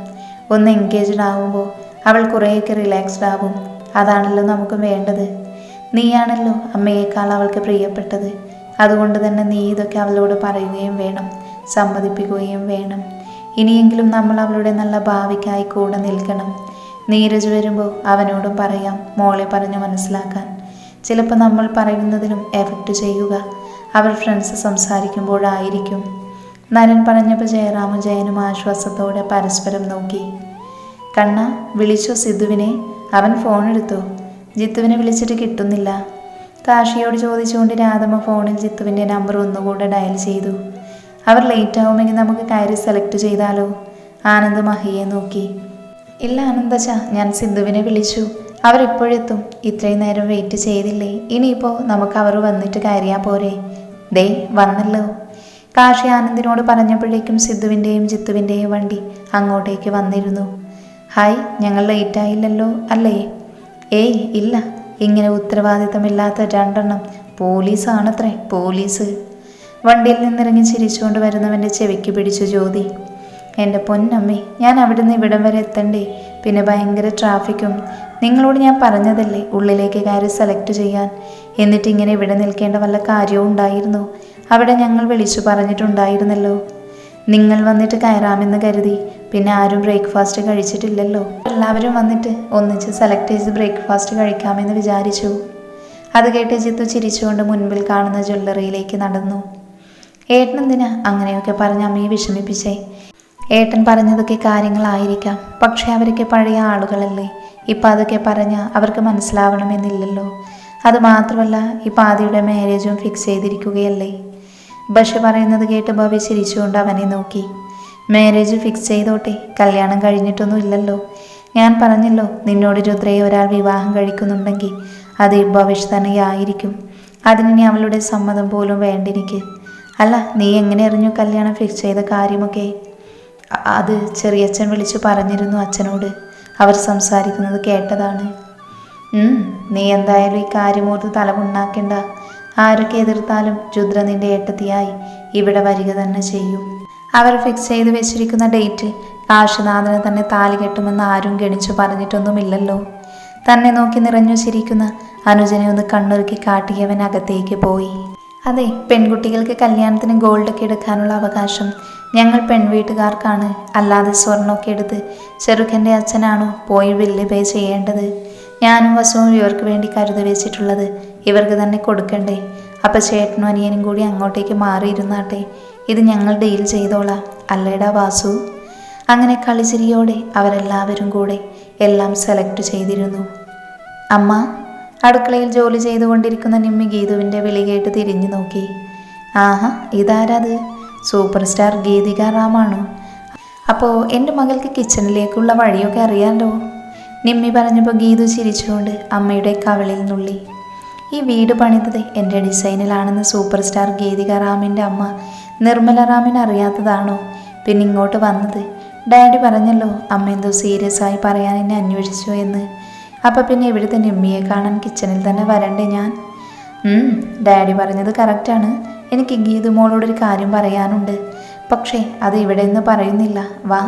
S1: ഒന്ന് എൻഗേജ്ഡ് ആവുമ്പോൾ അവൾ കുറേയൊക്കെ റിലാക്സ്ഡ് ആവും. അതാണല്ലോ നമുക്ക് വേണ്ടത്. നീയാണല്ലോ അമ്മയേക്കാൾ അവൾക്ക് പ്രിയപ്പെട്ടത്. അതുകൊണ്ട് തന്നെ നീ ഇതൊക്കെ അവളോട് പറയുകയും വേണം, സമ്മതിപ്പിക്കുകയും വേണം. ഇനിയെങ്കിലും നമ്മൾ അവളുടെ നല്ല ഭാവിക്കായി കൂടെ നിൽക്കണം. നീരജ് വരുമ്പോൾ അവനോടും പറയാം മോളെ പറഞ്ഞു മനസ്സിലാക്കാൻ. ചിലപ്പോൾ നമ്മൾ പറയുന്നതിലും എഫക്റ്റ് ചെയ്യുക അവർ ഫ്രണ്ട്സ് സംസാരിക്കുമ്പോഴായിരിക്കും. നരൻ പറഞ്ഞപ്പോൾ ജയറാമും ജയനും ആശ്വാസത്തോടെ പരസ്പരം നോക്കി. കണ്ണ, വിളിച്ചോ സിദ്ധുവിനെ? അവൻ ഫോൺ എടുത്തോ? ജിത്തുവിനെ വിളിച്ചിട്ട് കിട്ടുന്നില്ല. കാശിയോട് ചോദിച്ചുകൊണ്ട് രാധമ്മ ഫോണിൽ ജിത്തുവിൻ്റെ നമ്പർ ഒന്നുകൂടെ ഡയൽ ചെയ്തു. അവർ ലേറ്റ് ആവുമെങ്കിൽ നമുക്ക് കയറി സെലക്ട് ചെയ്താലോ? ആനന്ദ് മഹിയെ നോക്കി. ഇല്ല ആനന്ദച്ച, ഞാൻ സിദ്ധുവിനെ വിളിച്ചു. അവരിപ്പോഴെത്തും. ഇത്രയും നേരം വെയിറ്റ് ചെയ്തില്ലേ? ഇനിയിപ്പോൾ നമുക്ക് അവർ വന്നിട്ട് കയറിയാൽ പോരെ? ദേ വന്നല്ലോ. കാശി ആനന്ദിനോട് പറഞ്ഞപ്പോഴേക്കും സിദ്ധുവിൻ്റെയും ജിത്തുവിൻ്റെയും വണ്ടി അങ്ങോട്ടേക്ക് വന്നിരുന്നു. ഹായ്, ഞങ്ങൾ ലേറ്റ് ആയില്ലല്ലോ അല്ലേ? ഏയ് ഇല്ല, ഇങ്ങനെ ഉത്തരവാദിത്തമില്ലാത്ത രണ്ടെണ്ണം പോലീസാണത്രേ, പോലീസ്. വണ്ടിയിൽ നിന്നിറങ്ങി ചിരിച്ചുകൊണ്ട് വരുന്നവൻ്റെ ചെവിക്ക് പിടിച്ചു ജ്യോതി. എൻ്റെ പൊന്നമ്മേ, ഞാൻ അവിടുന്ന് ഇവിടം വരെ എത്തണ്ടേ? പിന്നെ ഭയങ്കര ട്രാഫിക്കും. നിങ്ങളോട് ഞാൻ പറഞ്ഞതല്ലേ ഉള്ളിലേക്ക് കയറി സെലക്ട് ചെയ്യാൻ. എന്നിട്ട് ഇങ്ങനെ ഇവിടെ നിൽക്കേണ്ട വല്ല കാര്യവും ഉണ്ടായിരുന്നു? അവിടെ ഞങ്ങൾ വിളിച്ചു പറഞ്ഞിട്ടുണ്ടായിരുന്നല്ലോ. നിങ്ങൾ വന്നിട്ട് കയറാമെന്ന് കരുതി. പിന്നെ ആരും ബ്രേക്ക്ഫാസ്റ്റ് കഴിച്ചിട്ടില്ലല്ലോ. എല്ലാവരും വന്നിട്ട് ഒന്നിച്ച് സെലക്ട് ചെയ്ത് ബ്രേക്ക്ഫാസ്റ്റ് കഴിക്കാമെന്ന് വിചാരിച്ചു. അത് കേട്ട് ജിത്തു ചിരിച്ചുകൊണ്ട് മുൻപിൽ കാണുന്ന ജ്വല്ലറിയിലേക്ക് നടന്നു. ഏട്ടൻ എന്തിനാ അങ്ങനെയൊക്കെ പറഞ്ഞ് അമ്മയെ വിഷമിപ്പിച്ചേ? ഏട്ടൻ പറഞ്ഞതൊക്കെ കാര്യങ്ങളായിരിക്കാം, പക്ഷെ അവരൊക്കെ പഴയ ആളുകളല്ലേ. ഇപ്പം അതൊക്കെ പറഞ്ഞാൽ അവർക്ക് മനസ്സിലാവണമെന്നില്ലല്ലോ. അതുമാത്രമല്ല ഇപ്പം ആദിയുടെ മാരേജും ഫിക്സ് ചെയ്തിരിക്കുകയല്ലേ. ബഷ പറയുന്നത് കേട്ട് ഭവ്യ ചിരിച്ചുകൊണ്ട് അവനെ നോക്കി. മാരേജ് ഫിക്സ് ചെയ്തോട്ടെ, കല്യാണം കഴിഞ്ഞിട്ടൊന്നും ഇല്ലല്ലോ. ഞാൻ പറഞ്ഞല്ലോ നിന്നോട് രുദ്രയെ ഒരാൾ വിവാഹം കഴിക്കുന്നുണ്ടെങ്കിൽ അത് ഭവിഷ് തന്നെയായിരിക്കും. അതിനി അവളുടെ സമ്മതം പോലും വേണ്ടെനിക്ക്. അല്ല, നീ എങ്ങനെ അറിഞ്ഞു കല്യാണം ഫിക്സ് ചെയ്ത കാര്യമൊക്കെ? അത് ചെറിയച്ഛൻ വിളിച്ചു പറഞ്ഞിരുന്നു അച്ഛനോട്. അവർ സംസാരിക്കുന്നത് കേട്ടതാണ്. നീ എന്തായാലും ഈ കാര്യമോർത്ത് തലമുണ്ടാക്കേണ്ട. ആരൊക്കെ എതിർത്താലും രുദ്ര നിന്റെ ഏട്ടത്തിയായി ഇവിടെ വരിക തന്നെ ചെയ്യും. അവർ ഫിക്സ് ചെയ്ത് വെച്ചിരിക്കുന്ന ഡേറ്റിൽ കാശിനാഥന് തന്നെ താലി കെട്ടുമെന്ന് ആരും ഗണിച്ചു പറഞ്ഞിട്ടൊന്നുമില്ലല്ലോ. തന്നെ നോക്കി നിറഞ്ഞു ചിരിക്കുന്ന അനുജനെ ഒന്ന് കണ്ണുറുക്കി കാട്ടിയവൻ അകത്തേക്ക് പോയി. അതെ, പെൺകുട്ടികൾക്ക് കല്യാണത്തിന് ഗോൾഡൊക്കെ എടുക്കാനുള്ള അവകാശം ഞങ്ങൾ പെൺവീട്ടുകാർക്കാണ്. അല്ലാതെ സ്വർണ്ണമൊക്കെ എടുത്ത് ചെറുക്കൻ്റെ അച്ഛനാണോ പോയി ബില്ല് പേ ചെയ്യേണ്ടത്? ഞാനും വസവും ഇവർക്ക് വേണ്ടി കരുതി വെച്ചിട്ടുള്ളത് ഇവർക്ക് തന്നെ കൊടുക്കണ്ടേ? അപ്പം ചേട്ടനും അനിയനും കൂടി അങ്ങോട്ടേക്ക് മാറിയിരുന്നാട്ടെ. ഇത് ഞങ്ങൾ ഡീൽ ചെയ്തോളാം, അല്ലേടാ വാസു? അങ്ങനെ കളിച്ചിരിയോടെ അവരെല്ലാവരും കൂടെ എല്ലാം സെലക്ട് ചെയ്തിരുന്നു. അമ്മ, അടുക്കളയിൽ ജോലി ചെയ്തുകൊണ്ടിരിക്കുന്ന നിമ്മി ഗീതുവിൻ്റെ വിളി കേട്ട് തിരിഞ്ഞു നോക്കി. ആഹാ, ഇതാരത്? സൂപ്പർ സ്റ്റാർ ഗീതിക റാമാണോ? അപ്പോൾ എൻ്റെ മകൾക്ക് കിച്ചണിലേക്കുള്ള വഴിയൊക്കെ അറിയാമല്ലോ. നിമ്മി പറഞ്ഞപ്പോൾ ഗീതു ചിരിച്ചുകൊണ്ട് അമ്മയുടെ കവിളിൽ നുള്ളി. ഈ വീട് പണിതത് എൻ്റെ ഡിസൈനിലാണെന്ന് സൂപ്പർ സ്റ്റാർ ഗീതിക റാമിൻ്റെ അമ്മ നിർമ്മല റാമിന് അറിയാത്തതാണോ പിന്നെ ഇങ്ങോട്ട് വന്നത്? ഡാഡി പറഞ്ഞല്ലോ അമ്മ എന്തോ സീരിയസ് ആയി പറയാൻ എന്നെ അന്വേഷിച്ചു എന്ന്. അപ്പം പിന്നെ ഇവിടുത്തെ നിമ്മിയെ കാണാൻ കിച്ചണിൽ തന്നെ വരണ്ടേ ഞാൻ? ഡാഡി പറഞ്ഞത് കറക്റ്റാണ്. എനിക്ക് ഗീതു മോളോടൊരു കാര്യം പറയാനുണ്ട്. പക്ഷേ അത് ഇവിടെ നിന്ന് പറയുന്നില്ല. വാ,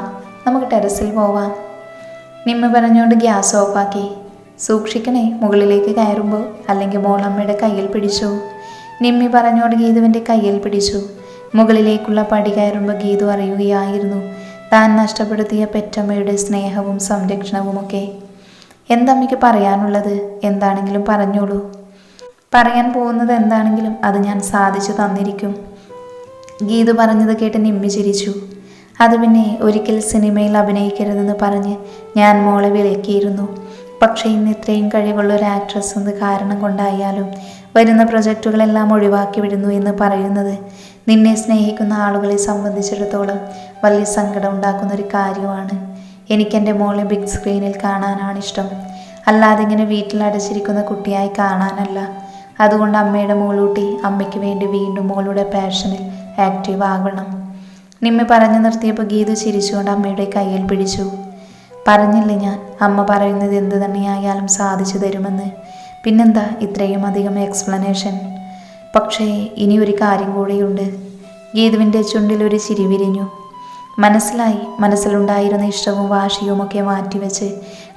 S1: നമുക്ക് ടെറസിൽ പോവാം. നിമ്മ പറഞ്ഞുകൊണ്ട് ഗ്യാസ് ഓഫാക്കി. സൂക്ഷിക്കണേ മുകളിലേക്ക് കയറുമ്പോൾ, അല്ലെങ്കിൽ മോളമ്മയുടെ കയ്യിൽ പിടിച്ചു. നിമ്മി പറഞ്ഞുകൊണ്ട് ഗീതുവിൻ്റെ കയ്യിൽ പിടിച്ചു. മുകളിലേക്കുള്ള പടി കയറുമ്പോൾ ഗീതു അറിയുകയായിരുന്നു താൻ നഷ്ടപ്പെടുത്തിയ പെറ്റമ്മയുടെ സ്നേഹവും സംരക്ഷണവുമൊക്കെ. എന്തമ്മയ്ക്ക് പറയാനുള്ളത്? എന്താണെങ്കിലും പറഞ്ഞോളൂ. പറയാൻ പോകുന്നത് എന്താണെങ്കിലും അത് ഞാൻ സാധിച്ചു തന്നിരിക്കും. ഗീതു പറഞ്ഞത് കേട്ട് നിമ്മി ചിരിച്ചു. അത് പിന്നെ ഒരിക്കൽ സിനിമയിൽ അഭിനയിക്കരുതെന്ന് പറഞ്ഞ് ഞാൻ മോളെ വിലക്കിയിരുന്നു. പക്ഷേ ഇന്ന് ഇത്രയും കഴിവുള്ള ഒരു ആക്ട്രസ് എന്ന കാരണം കൊണ്ടായാലും വരുന്ന പ്രൊജക്റ്റുകളെല്ലാം ഒഴിവാക്കി വിടുന്നു എന്ന് പറയുന്നത് നിന്നെ സ്നേഹിക്കുന്ന ആളുകളെ സംബന്ധിച്ചിടത്തോളം വലിയ സങ്കടം ഉണ്ടാക്കുന്നൊരു കാര്യമാണ്. എനിക്കെൻ്റെ മോളെ ബിഗ് സ്ക്രീനിൽ കാണാനാണിഷ്ടം, അല്ലാതെ ഇങ്ങനെ വീട്ടിൽ അടച്ചിരിക്കുന്ന കുട്ടിയായി കാണാനല്ല. അതുകൊണ്ട് അമ്മയുടെ മോളൂട്ടി അമ്മയ്ക്ക് വേണ്ടി വീണ്ടും മോളുടെ പാഷനിൽ ആക്റ്റീവ് ആകണം. നിമ്മി പറഞ്ഞു നിർത്തിയപ്പോൾ ഗീതു ചിരിച്ചുകൊണ്ട് അമ്മയുടെ കയ്യിൽ പിടിച്ചു. പറഞ്ഞില്ലേ ഞാൻ, അമ്മ പറയുന്നത് എന്തു തന്നെയായാലും സാധിച്ചു തരുമെന്ന്. പിന്നെന്താ ഇത്രയും അധികം എക്സ്പ്ലനേഷൻ? പക്ഷേ ഇനി ഒരു കാര്യം കൂടിയുണ്ട്. ഗീതുവിൻ്റെ ചുണ്ടിൽ ഒരു ചിരി വിരിഞ്ഞു. മനസ്സിലായി. മനസ്സിലുണ്ടായിരുന്ന ഇഷ്ടവും വാശിയുമൊക്കെ മാറ്റിവെച്ച്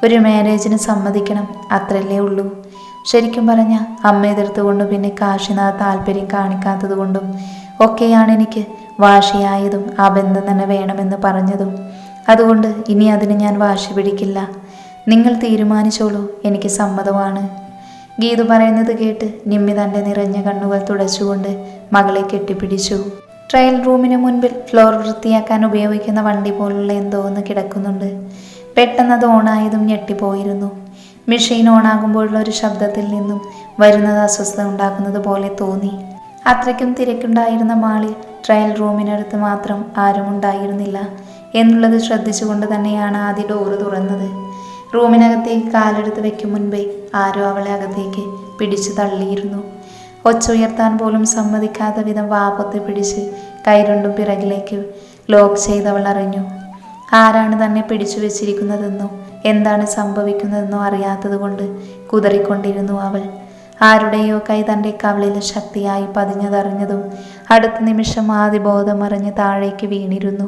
S1: ഒരു മാരേജിന് സമ്മതിക്കണം, അത്രയല്ലേ ഉള്ളൂ. ശരിക്കും പറഞ്ഞ അമ്മ എതിർത്തുകൊണ്ടും പിന്നെ കാശിനാഥ് താല്പര്യം കാണിക്കാത്തത് കൊണ്ടും ഒക്കെയാണ് എനിക്ക് വാശിയായതും ആ ബന്ധം തന്നെ വേണമെന്ന് പറഞ്ഞതും. അതുകൊണ്ട് ഇനി അതിന് ഞാൻ വാശി പിടിക്കില്ല. നിങ്ങൾ തീരുമാനിച്ചോളൂ, എനിക്ക് സമ്മതമാണ്. ഗീതു പറയുന്നത് കേട്ട് നിമ്മി തൻ്റെ നിറഞ്ഞ കണ്ണുകൾ തുടച്ചുകൊണ്ട് മകളെ കെട്ടിപ്പിടിച്ചു. ട്രയൽ റൂമിന് മുൻപിൽ ഫ്ലോർ വൃത്തിയാക്കാൻ ഉപയോഗിക്കുന്ന വണ്ടി പോലുള്ള എന്തോ ഒന്ന് കിടക്കുന്നുണ്ട്. പെട്ടെന്ന് അത് ഓണായതും ഞെട്ടിപ്പോയിരുന്നു. മെഷീൻ ഓണാകുമ്പോഴുള്ള ഒരു ശബ്ദത്തിൽ നിന്നും വരുന്നത് അസ്വസ്ഥത ഉണ്ടാക്കുന്നത് പോലെ തോന്നി. അത്രയ്ക്കും തിരക്കുണ്ടായിരുന്ന മാളിൽ ട്രയൽ റൂമിനടുത്ത് മാത്രം ആരും ഉണ്ടായിരുന്നില്ല എന്നുള്ളത് ശ്രദ്ധിച്ചുകൊണ്ട് തന്നെയാണ് ആദ്യ ഡോറ് തുറന്നത്. റൂമിനകത്തേക്ക് കാലെടുത്ത് വെക്കും മുൻപേ ആരോ അവളെ അകത്തേക്ക് പിടിച്ചു തള്ളിയിരുന്നു. ഒച്ച ഉയർത്താൻ പോലും സമ്മതിക്കാത്ത വിധം വാപത്ത് പിടിച്ച് കൈരണ്ടും പിറകിലേക്ക് ലോക്ക് ചെയ്തവൾ അറിഞ്ഞു. ആരാണ് തന്നെ പിടിച്ചു വെച്ചിരിക്കുന്നതെന്നോ എന്താണ് സംഭവിക്കുന്നതെന്നോ അറിയാത്തത് കൊണ്ട് കുതറിക്കൊണ്ടിരുന്നു അവൾ. ആരുടെയോ കൈ തൻ്റെ കവിളിൽ ശക്തിയായി പതിഞ്ഞതറിഞ്ഞതും അടുത്ത നിമിഷം ആദ്യ ബോധം അറിഞ്ഞ് താഴേക്ക് വീണിരുന്നു.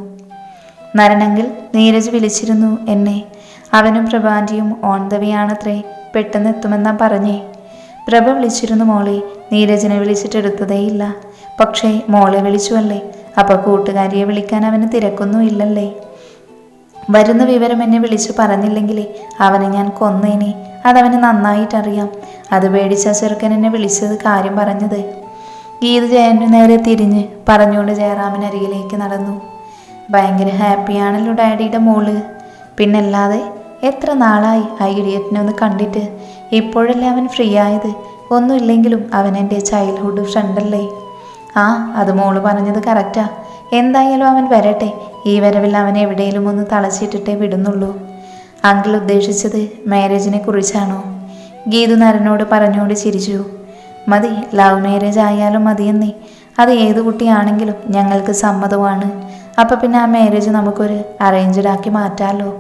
S1: നരനെങ്കിൽ നീരജ് വിളിച്ചിരുന്നു എന്നെ. അവനും പ്രഭാന്റിയും ഓൺ ദ വേ ആണത്രേ, പെട്ടെന്ന് എത്തുമെന്നാ പറഞ്ഞേ. പ്രഭ വിളിച്ചിരുന്നു മോളെ, നീരജിനെ വിളിച്ചിട്ടെടുത്തതേയില്ല. പക്ഷേ മോളെ വിളിച്ചുവല്ലേ, അപ്പോൾ കൂട്ടുകാരിയെ വിളിക്കാൻ അവന് തിരക്കൊന്നും ഇല്ലല്ലേ. വരുന്ന വിവരം എന്നെ വിളിച്ചു പറഞ്ഞില്ലെങ്കിലേ അവനെ ഞാൻ കൊന്നേനെ, അതവന് നന്നായിട്ടറിയാം. അത് പേടിച്ച ചെറുക്കൻ എന്നെ വിളിച്ചത് കാര്യം പറഞ്ഞത്. ഗീത ജയനു നേരെ തിരിഞ്ഞ് പറഞ്ഞുകൊണ്ട് ജയറാമിനരികിലേക്ക് നടന്നു. ഭയങ്കര ഹാപ്പിയാണല്ലോ ഡാഡിയുടെ മോള്. പിന്നല്ലാതെ, എത്ര നാളായി ആ ഇഡിയറ്റിനെ ഒന്ന് കണ്ടിട്ട്. ഇപ്പോഴല്ലേ അവൻ ഫ്രീ ആയത്. ഒന്നുമില്ലെങ്കിലും അവൻ എൻ്റെ ചൈൽഡ്ഹുഡ് ഫ്രണ്ടല്ലേ. ആ, അത് മോള് പറഞ്ഞത് കറക്റ്റാ. എന്തായാലും അവൻ വരട്ടെ. ഈ വരവിൽ അവൻ എവിടെയെങ്കിലും ഒന്ന് തളച്ചിട്ടിട്ടേ വിടുന്നുള്ളൂ. അങ്കിൾ ഉദ്ദേശിച്ചത് മാരേജിനെ കുറിച്ചാണോ? ഗീതു നരനോട് പറഞ്ഞുകൊണ്ട് ചിരിച്ചു. മതി, ലവ് മാരേജ് ആയാലും മതിയെന്നേ. അത് ഏത് കുട്ടിയാണെങ്കിലും ഞങ്ങൾക്ക് സമ്മതമാണ്. അപ്പം പിന്നെ ആ മാരേജ് നമുക്കൊരു അറേഞ്ച്ഡ് ആക്കി മാറ്റാമല്ലോ.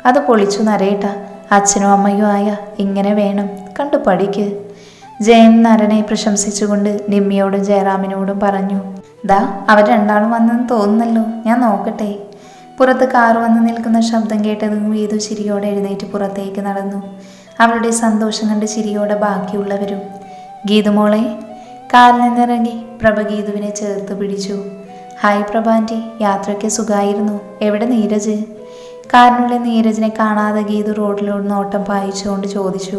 S1: അത് പൊളിച്ചു നരേട്ട. അച്ഛനും അമ്മയും ആയ ഇങ്ങനെ വേണം, കണ്ടു പഠിക്ക്. ജയൻ നരനെ പ്രശംസിച്ചുകൊണ്ട് നിമ്മിയോടും ജയറാമിനോടും പറഞ്ഞു. ദാ അവർ രണ്ടാളും വന്നെന്ന് തോന്നുന്നല്ലോ, ഞാൻ നോക്കട്ടെ. പുറത്ത് കാറ് വന്ന് നിൽക്കുന്ന ശബ്ദം കേട്ടതും ഗീതു ചിരിയോടെ എഴുന്നേറ്റ് പുറത്തേക്ക് നടന്നു. അവളുടെ സന്തോഷം കണ്ട് ചിരിയോടെ ബാക്കിയുള്ളവരും. ഗീതുമോളെ. കാറിൽ നിന്നിറങ്ങി പ്രഭ ഗീതുവിനെ ചേർത്ത് പിടിച്ചു. ഹായ് പ്രഭാന്റി, യാത്രയ്ക്ക് സുഖമായിരുന്നു. എവിടെ നീരജ്? കാറിനുള്ളിൽ നീരജിനെ കാണാതെ ഗീതു റോഡിലോട് നോട്ടം പായിച്ചുകൊണ്ട് ചോദിച്ചു.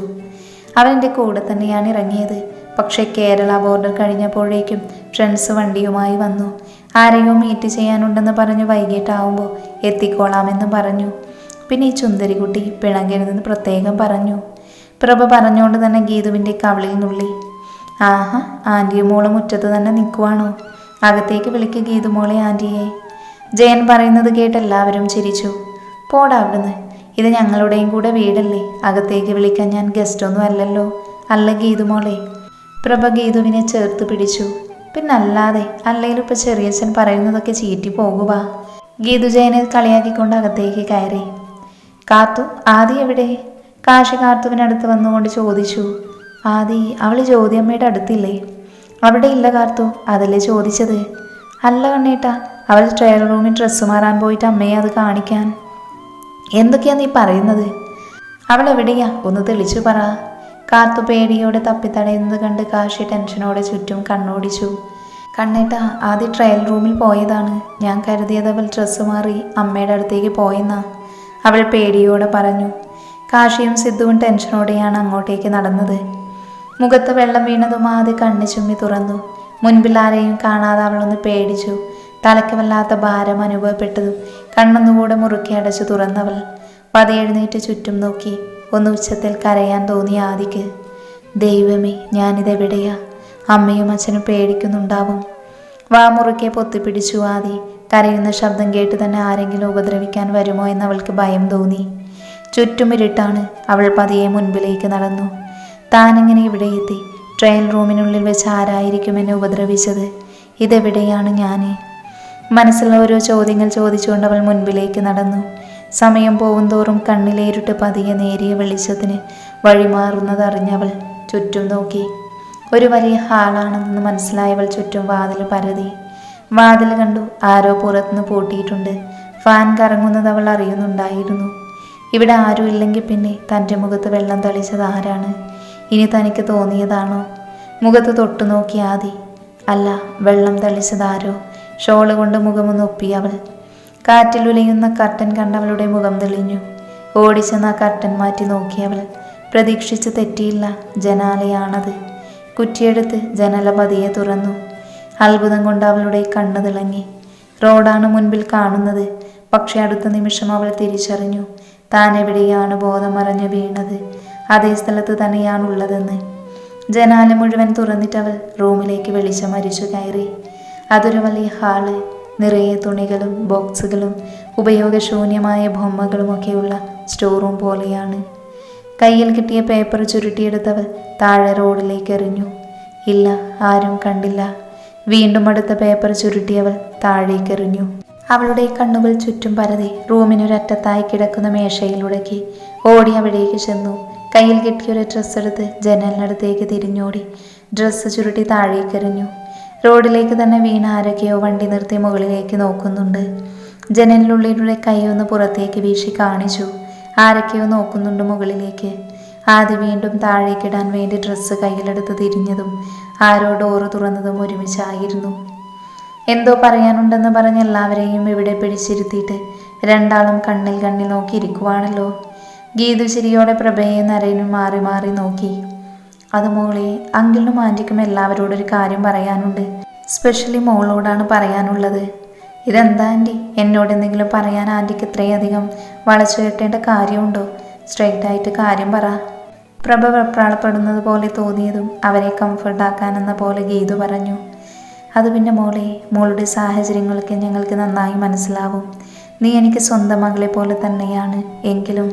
S1: അവൻ്റെ കൂടെ തന്നെയാണ് ഇറങ്ങിയത്. പക്ഷേ കേരള ബോർഡർ കഴിഞ്ഞപ്പോഴേക്കും ഫ്രണ്ട്സ് വണ്ടിയുമായി വന്നു. ആരെയോ മീറ്റ് ചെയ്യാനുണ്ടെന്ന് പറഞ്ഞു വൈകിട്ടാവുമ്പോൾ എത്തിക്കോളാമെന്ന് പറഞ്ഞു. പിന്നെ ഈ ചുന്ദരിക്കുട്ടി പിണങ്ങരുതെന്ന് പ്രത്യേകം പറഞ്ഞു. പ്രഭ പറഞ്ഞുകൊണ്ട് തന്നെ ഗീതുവിൻ്റെ കവിളിൽ നുള്ളി. ആഹാ, ആൻറ്റിയും മോളെ മുറ്റത്ത് തന്നെ നിൽക്കുവാണോ? അകത്തേക്ക് വിളിക്ക് ഗീതുമോളെ ആൻറ്റിയെ. ജയൻ പറയുന്നത് കേട്ട് എല്ലാവരും ചിരിച്ചു. പോടാ അവിടുന്ന്, ഇത് ഞങ്ങളുടെയും കൂടെ വീടല്ലേ, അകത്തേക്ക് വിളിക്കാൻ ഞാൻ ഗസ്റ്റൊന്നും അല്ലല്ലോ. അല്ല ഗീതുമോളെ. പ്രഭ ഗീതുവിനെ ചേർത്ത് പിടിച്ചു. പിന്നല്ലാതെ, അല്ലേലും ഇപ്പം ചെറിയച്ഛൻ പറയുന്നതൊക്കെ ചീറ്റി പോകുക. ഗീതു ജയനെ കളിയാക്കിക്കൊണ്ട് അകത്തേക്ക് കയറി. കാത്തു, ആദി എവിടെ? കാശി കാർത്തുവിനടുത്ത് വന്നുകൊണ്ട് ചോദിച്ചു. ആദി, അവൾ ജ്യോതിയമ്മയുടെ അടുത്തില്ലേ? അവിടെ ഇല്ല കാർത്തു, അതല്ലേ ചോദിച്ചത്. അല്ല കണ്ണേട്ടാ, അവൾ ട്രയൽ റൂമിൽ ഡ്രസ്സ് മാറാൻ പോയിട്ട് അമ്മയെ അത് കാണിക്കാൻ. എന്തൊക്കെയാ നീ പറയുന്നത്? അവൾ എവിടെയാ, ഒന്ന് തെളിച്ചു പറ. കാർത്തു പേടിയോടെ തപ്പിത്തടയുന്നത് കണ്ട് കാശി ടെൻഷനോടെ ചുറ്റും കണ്ണോടിച്ചു. കണ്ണേട്ടാ, ആദ്യം ട്രയൽ റൂമിൽ പോയതാണ്. ഞാൻ കരുതിയത് അവൾ ഡ്രസ്സ് മാറി അമ്മയുടെ അടുത്തേക്ക് പോയെന്നാ, അവൾ പേടിയോടെ പറഞ്ഞു. കാശിയും സിദ്ധുവും ടെൻഷനോടെയാണ് അങ്ങോട്ടേക്ക് നടന്നത്. മുഖത്ത് വെള്ളം വീണതും ആദ്യം കണ്ണ് ചുമ്മി തുറന്നു. മുൻപിൽ ആരെയും കാണാതെ അവളൊന്ന് പേടിച്ചു. തലയ്ക്ക് വല്ലാത്ത ഭാരം അനുഭവപ്പെട്ടതും കണ്ണൊന്നുകൂടെ മുറുക്കി അടച്ചു തുറന്നവൾ പതിയെഴുന്നേറ്റ് ചുറ്റും നോക്കി. ഒന്ന് ഉച്ചത്തിൽ കരയാൻ തോന്നി ആദിക്ക്. ദൈവമേ, ഞാനിതെവിടെയാ? അമ്മയും അച്ഛനും പേടിക്കുന്നുണ്ടാവും. വാ മുറുക്കെ പൊത്തിപ്പിടിച്ചു ആദി. കരയുന്ന ശബ്ദം കേട്ട് തന്നെ ആരെങ്കിലും ഉപദ്രവിക്കാൻ വരുമോ എന്നവൾക്ക് ഭയം തോന്നി. ചുറ്റും ഇരുട്ടാണ്. അവൾ പതിയെ മുൻപിലേക്ക് നടന്നു. താനെങ്ങനെ ഇവിടെ എത്തി? ട്രയൽ റൂമിനുള്ളിൽ വെച്ച് ആരായിരിക്കും എന്നെ ഉപദ്രവിച്ചത്? ഇതെവിടെയാണ് ഞാൻ? മനസ്സിലുള്ള ഓരോ ചോദ്യങ്ങൾ ചോദിച്ചുകൊണ്ട് അവൾ മുൻപിലേക്ക് നടന്നു. സമയം പോകുന്തോറും കണ്ണിലേറിട്ട് പതിയെ നേരിയ വെളിച്ചത്തിന് വഴിമാറുന്നതറിഞ്ഞവൾ ചുറ്റും നോക്കി. ഒരു വലിയ ഹാളാണെന്ന് മനസ്സിലായവൾ ചുറ്റും വാതിൽ പരതി. വാതിൽ കണ്ടു, ആരോ പുറത്തുനിന്ന് പൂട്ടിയിട്ടുണ്ട്. ഫാൻ കറങ്ങുന്നത് അവൾ അറിയുന്നുണ്ടായിരുന്നു. ഇവിടെ ആരും ഇല്ലെങ്കിൽ പിന്നെ തൻ്റെ മുഖത്ത് വെള്ളം തളിച്ചത് ആരാണ്? ഇനി തനിക്ക് തോന്നിയതാണോ? മുഖത്ത് തൊട്ടു നോക്കി ആദി. അല്ല, വെള്ളം തളിച്ചതാരോ? ഷോള് കൊണ്ട് മുഖമൊന്ന് ഒപ്പി അവൾ. കാറ്റിലുലയുന്ന കർട്ടൻ കണ്ടവളുടെ മുഖം തെളിഞ്ഞു. ഓടിച്ചെന്ന് ആ കർട്ടൻ മാറ്റി നോക്കിയവൾ. പ്രതീക്ഷിച്ച് തെറ്റിയില്ല, ജനാലയാണത്. കുറ്റിയെടുത്ത് ജനല പതിയെ തുറന്നു. അത്ഭുതം കൊണ്ട് അവളുടെ കണ്ണു തിളങ്ങി. റോഡാണ് മുൻപിൽ കാണുന്നത്. പക്ഷെ അടുത്ത നിമിഷം അവൾ തിരിച്ചറിഞ്ഞു, താൻ എവിടെയാണ് ബോധം മറഞ്ഞു വീണത്. അതേ സ്ഥലത്ത് തന്നെയാണുള്ളതെന്ന്. ജനാല മുഴുവൻ തുറന്നിട്ടവൾ റൂമിലേക്ക് വെളിച്ചം അരിച്ചു കയറി. അതൊരു വലിയ ഹാള്. നിറയെ തുണികളും ബോക്സുകളും ഉപയോഗശൂന്യമായ ബൊമ്മകളുമൊക്കെയുള്ള സ്റ്റോർ റൂം പോലെയാണ്. കയ്യിൽ കിട്ടിയ പേപ്പർ ചുരുട്ടിയെടുത്തവൾ താഴെ റോഡിലേക്ക് എറിഞ്ഞു. ഇല്ല, ആരും കണ്ടില്ല. വീണ്ടും അടുത്ത പേപ്പർ ചുരുട്ടിയവൾ താഴേക്കെറിഞ്ഞു. അവളുടെ കണ്ണുകൾ ചുറ്റും പരതി റൂമിനൊരറ്റത്തായി കിടക്കുന്ന മേശയിലുടക്കി. ഓടി അവിടേക്ക് ചെന്നു. കയ്യിൽ കിട്ടിയൊരു ഡ്രസ്സ് എടുത്ത് ജനലിനടുത്തേക്ക് തിരിഞ്ഞോടി. ഡ്രസ്സ് ചുരുട്ടി താഴേക്കെറിഞ്ഞു. റോഡിലേക്ക് തന്നെ വീണ ആരൊക്കെയോ വണ്ടി നിർത്തി മുകളിലേക്ക് നോക്കുന്നുണ്ട്. ജനലിനുള്ളിലൂടെ കൈയൊന്ന് പുറത്തേക്ക് വീശി കാണിച്ചു. ആരൊക്കെയോ നോക്കുന്നുണ്ട് മുകളിലേക്ക്. ആദ്യം വീണ്ടും താഴേക്കിടാൻ വേണ്ടി ഡ്രസ്സ് കയ്യിലെടുത്ത് തിരിഞ്ഞതും ആരോ ഡോറ് തുറന്നതും ഒരുമിച്ചായിരുന്നു. എന്തോ പറയാനുണ്ടെന്ന് പറഞ്ഞ് എല്ലാവരെയും ഇവിടെ പിടിച്ചിരുത്തിയിട്ട് രണ്ടാളും കണ്ണിൽ കണ്ണിൽ നോക്കിയിരിക്കുവാണല്ലോ. ഗീതു ചിരിയോടെ പ്രഭയും നരേനും മാറി മാറി നോക്കി. അത് മോളെ, അങ്കിളിനും ആൻറ്റിക്കും എല്ലാവരോടൊരു കാര്യം പറയാനുണ്ട്. സ്പെഷ്യലി മോളോടാണ് പറയാനുള്ളത്. ഇതെന്താ ആൻറ്റി, എന്നോട് എന്തെങ്കിലും പറയാൻ ആൻറ്റിക്ക് ഇത്രയധികം വളച്ചു കെട്ടേണ്ട കാര്യമുണ്ടോ? സ്ട്രെയിറ്റായിട്ട് കാര്യം പറ. പ്രഭ വെപ്രാളപ്പെടുന്നത് പോലെ തോന്നിയതും അവരെ കംഫർട്ടാക്കാനെന്ന പോലെ ഗീതു പറഞ്ഞു. അത് പിന്നെ മോളെ, മോളുടെ സാഹചര്യങ്ങളൊക്കെ ഞങ്ങൾക്ക് നന്നായി മനസ്സിലാവും. നീ എനിക്ക് സ്വന്തം മകളെ പോലെ തന്നെയാണ്. എങ്കിലും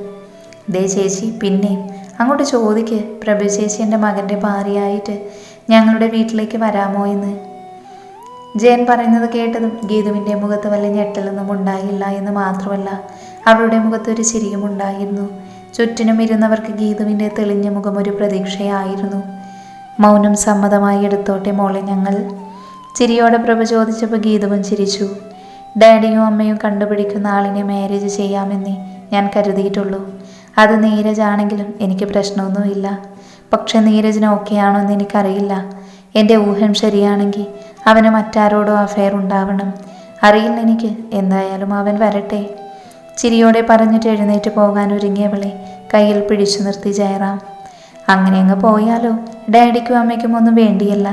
S1: ദേ ചേച്ചി, പിന്നെ അങ്ങോട്ട് ചോദിക്ക്. പ്രഭ ചേച്ചി എൻ്റെ മകൻ്റെ ഭാര്യയായിട്ട് ഞങ്ങളുടെ വീട്ടിലേക്ക് വരാമോ എന്ന്. ജയൻ പറയുന്നത് കേട്ടതും ഗീതുവിൻ്റെ മുഖത്ത് വല്ല ഞെട്ടലൊന്നും ഉണ്ടായില്ല എന്ന് മാത്രമല്ല, അവളുടെ മുഖത്ത് ഒരു ചിരിയും ഉണ്ടായിരുന്നു. ചുറ്റിനും ഇരുന്നവർക്ക് ഗീതുവിൻ്റെ തെളിഞ്ഞ മുഖം ഒരു പ്രതീക്ഷയായിരുന്നു. മൗനം സമ്മതമായി എടുത്തോട്ടെ മോളെ ഞങ്ങൾ. ചിരിയോടെ പ്രഭ ചോദിച്ചപ്പോൾ ഗീതുവും ചിരിച്ചു. ഡാഡിയും അമ്മയും കണ്ടുപിടിക്കുന്ന ആളിനെ മാരേജ് ചെയ്യാമെന്നേ ഞാൻ കരുതിയിട്ടുള്ളൂ. അത് നീരജാണെങ്കിലും എനിക്ക് പ്രശ്നമൊന്നുമില്ല. പക്ഷെ നീരജിന് ഓക്കെയാണോ എന്ന് എനിക്കറിയില്ല. എൻ്റെ ഊഹം ശരിയാണെങ്കിൽ അവന് മറ്റാരോടോ അഫെയർ ഉണ്ടാവണം. അറിയില്ല എനിക്ക്. എന്തായാലും അവൻ വരട്ടെ. ചിരിയോടെ പറഞ്ഞിട്ട് എഴുന്നേറ്റ് പോകാൻ ഒരുങ്ങിയവളെ കയ്യിൽ പിടിച്ചു നിർത്തി ജയറാം. അങ്ങനെ അങ്ങ് പോയാലോ? ഡാഡിക്കും അമ്മയ്ക്കും ഒന്നും വേണ്ടിയല്ല.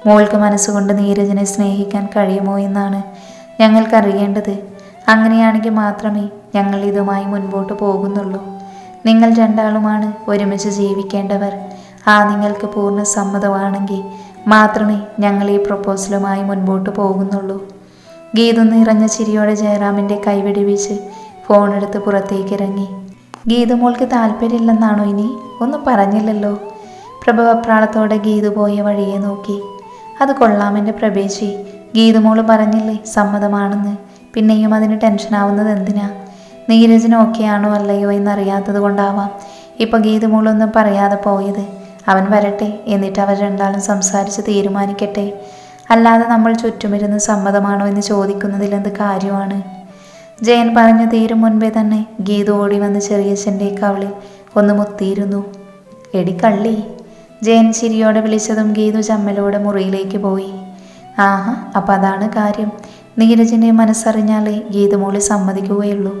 S1: മോൾക്ക് മനസ്സുകൊണ്ട് നീരജിനെ സ്നേഹിക്കാൻ കഴിയുമോ എന്നാണ് ഞങ്ങൾക്കറിയേണ്ടത്. അങ്ങനെയാണെങ്കിൽ മാത്രമേ ഞങ്ങൾ ഇതുമായി മുൻപോട്ട് പോകുന്നുള്ളൂ. നിങ്ങൾ രണ്ടാളുമാണ് ഒരുമിച്ച് ജീവിക്കേണ്ടവർ. ആ നിങ്ങൾക്ക് പൂർണ്ണ സമ്മതമാണെങ്കിൽ മാത്രമേ ഞങ്ങൾ ഈ പ്രൊപ്പോസലുമായി മുൻപോട്ട് പോകുന്നുള്ളൂ. ഗീതു നിറഞ്ഞ ചിരിയോടെ ജയറാമിൻ്റെ കൈവെടി വീച്ച് ഫോണെടുത്ത് പുറത്തേക്ക് ഇറങ്ങി. ഗീതു മോൾക്ക് താല്പര്യമില്ലെന്നാണോ ഇനി? ഒന്നും പറഞ്ഞില്ലല്ലോ. പ്രഭ വെപ്രാളത്തോടെ ഗീതു പോയ വഴിയെ നോക്കി. അത് കൊള്ളാം എൻ്റെ പ്രഭേച്ചി. ഗീതുമോള് പറഞ്ഞില്ലേ സമ്മതമാണെന്ന്. പിന്നെയും അതിന് ടെൻഷനാവുന്നത് എന്തിനാ? നീരജിന് ഓക്കെയാണോ അല്ലയോ എന്നറിയാത്തത് കൊണ്ടാവാം ഇപ്പം ഗീതുമോളൊന്നും പറയാതെ പോയത്. അവൻ വരട്ടെ, എന്നിട്ട് അവർ രണ്ടാളും സംസാരിച്ച് തീരുമാനിക്കട്ടെ. അല്ലാതെ നമ്മൾ ചുറ്റുമിരുന്ന് സമ്മതമാണോ എന്ന് ചോദിക്കുന്നതിൽ എന്ത് കാര്യമാണ്? ജയൻ പറഞ്ഞു തീരും മുൻപേ തന്നെ ഗീതു ഓടി വന്ന് ചെറിയച്ഛൻ്റെ കവളിൽ ഒന്ന് മുത്തിയിരുന്നു. എടി കള്ളി, ജയൻ ചിരിയോടെ വിളിച്ചതും ഗീതു ചമ്മലോടെ മുറിയിലേക്ക് പോയി. ആഹാ, അപ്പം അതാണ് കാര്യം. നീരജിൻ്റെ മനസ്സറിഞ്ഞാലേ ഗീതുമോളി സമ്മതിക്കുകയുള്ളൂ.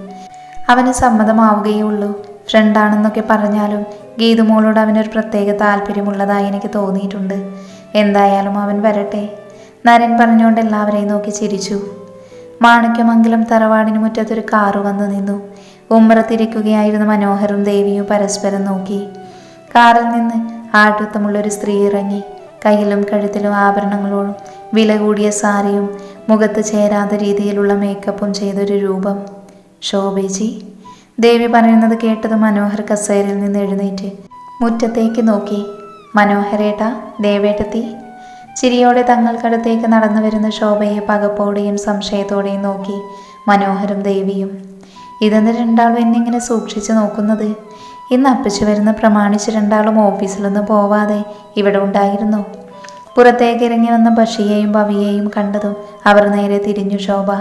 S1: അവന് സമ്മതമാവുകയുള്ളൂ. ഫ്രണ്ടാണെന്നൊക്കെ പറഞ്ഞാലും ഗീതുമോളോട് അവനൊരു പ്രത്യേക താല്പര്യമുള്ളതായി എനിക്ക് തോന്നിയിട്ടുണ്ട്. എന്തായാലും അവൻ വരട്ടെ. നരൻ പറഞ്ഞുകൊണ്ട് എല്ലാവരെയും നോക്കി ചിരിച്ചു. മാണിക്യമംഗലം തറവാടിന് മുറ്റത്തൊരു കാറ് വന്നു നിന്നു. ഉമ്മറത്തിരിക്കുകയായിരുന്ന മനോഹറും ദേവിയും പരസ്പരം നോക്കി. കാറിൽ നിന്ന് ആട്ടുത്തമുള്ളൊരു സ്ത്രീ ഇറങ്ങി. കയ്യിലും കഴുത്തിലും ആഭരണങ്ങളോടും വില കൂടിയ സാരിയും മുഖത്ത് ചേരാത്ത രീതിയിലുള്ള മേക്കപ്പും ചെയ്തൊരു രൂപം. ശോഭേജി, ദേവി പറയുന്നത് കേട്ടത് മനോഹർ കസേരയിൽ നിന്ന് എഴുന്നേറ്റ് മുറ്റത്തേക്ക് നോക്കി. മനോഹരേട്ടാ, ദേവേട്ടത്തി. ചിരിയോടെ തങ്ങൾക്കടുത്തേക്ക് നടന്നു വരുന്ന ശോഭയെ പകപ്പോടെയും സംശയത്തോടെയും നോക്കി മനോഹരും ദേവിയും. ഇതെന്ന് രണ്ടാളും എന്നിങ്ങനെ സൂക്ഷിച്ചു നോക്കുന്നത്? ഇന്ന് അപ്പച്ചു വരുന്ന പ്രമാണിച്ച് രണ്ടാളും ഓഫീസിലൊന്നും പോവാതെ ഇവിടെ ഉണ്ടായിരുന്നു. പുറത്തേക്ക് ഇറങ്ങി വന്ന ബഷിയെയും ഭവിയെയും കണ്ടതും അവർ നേരെ തിരിഞ്ഞു ശോഭ.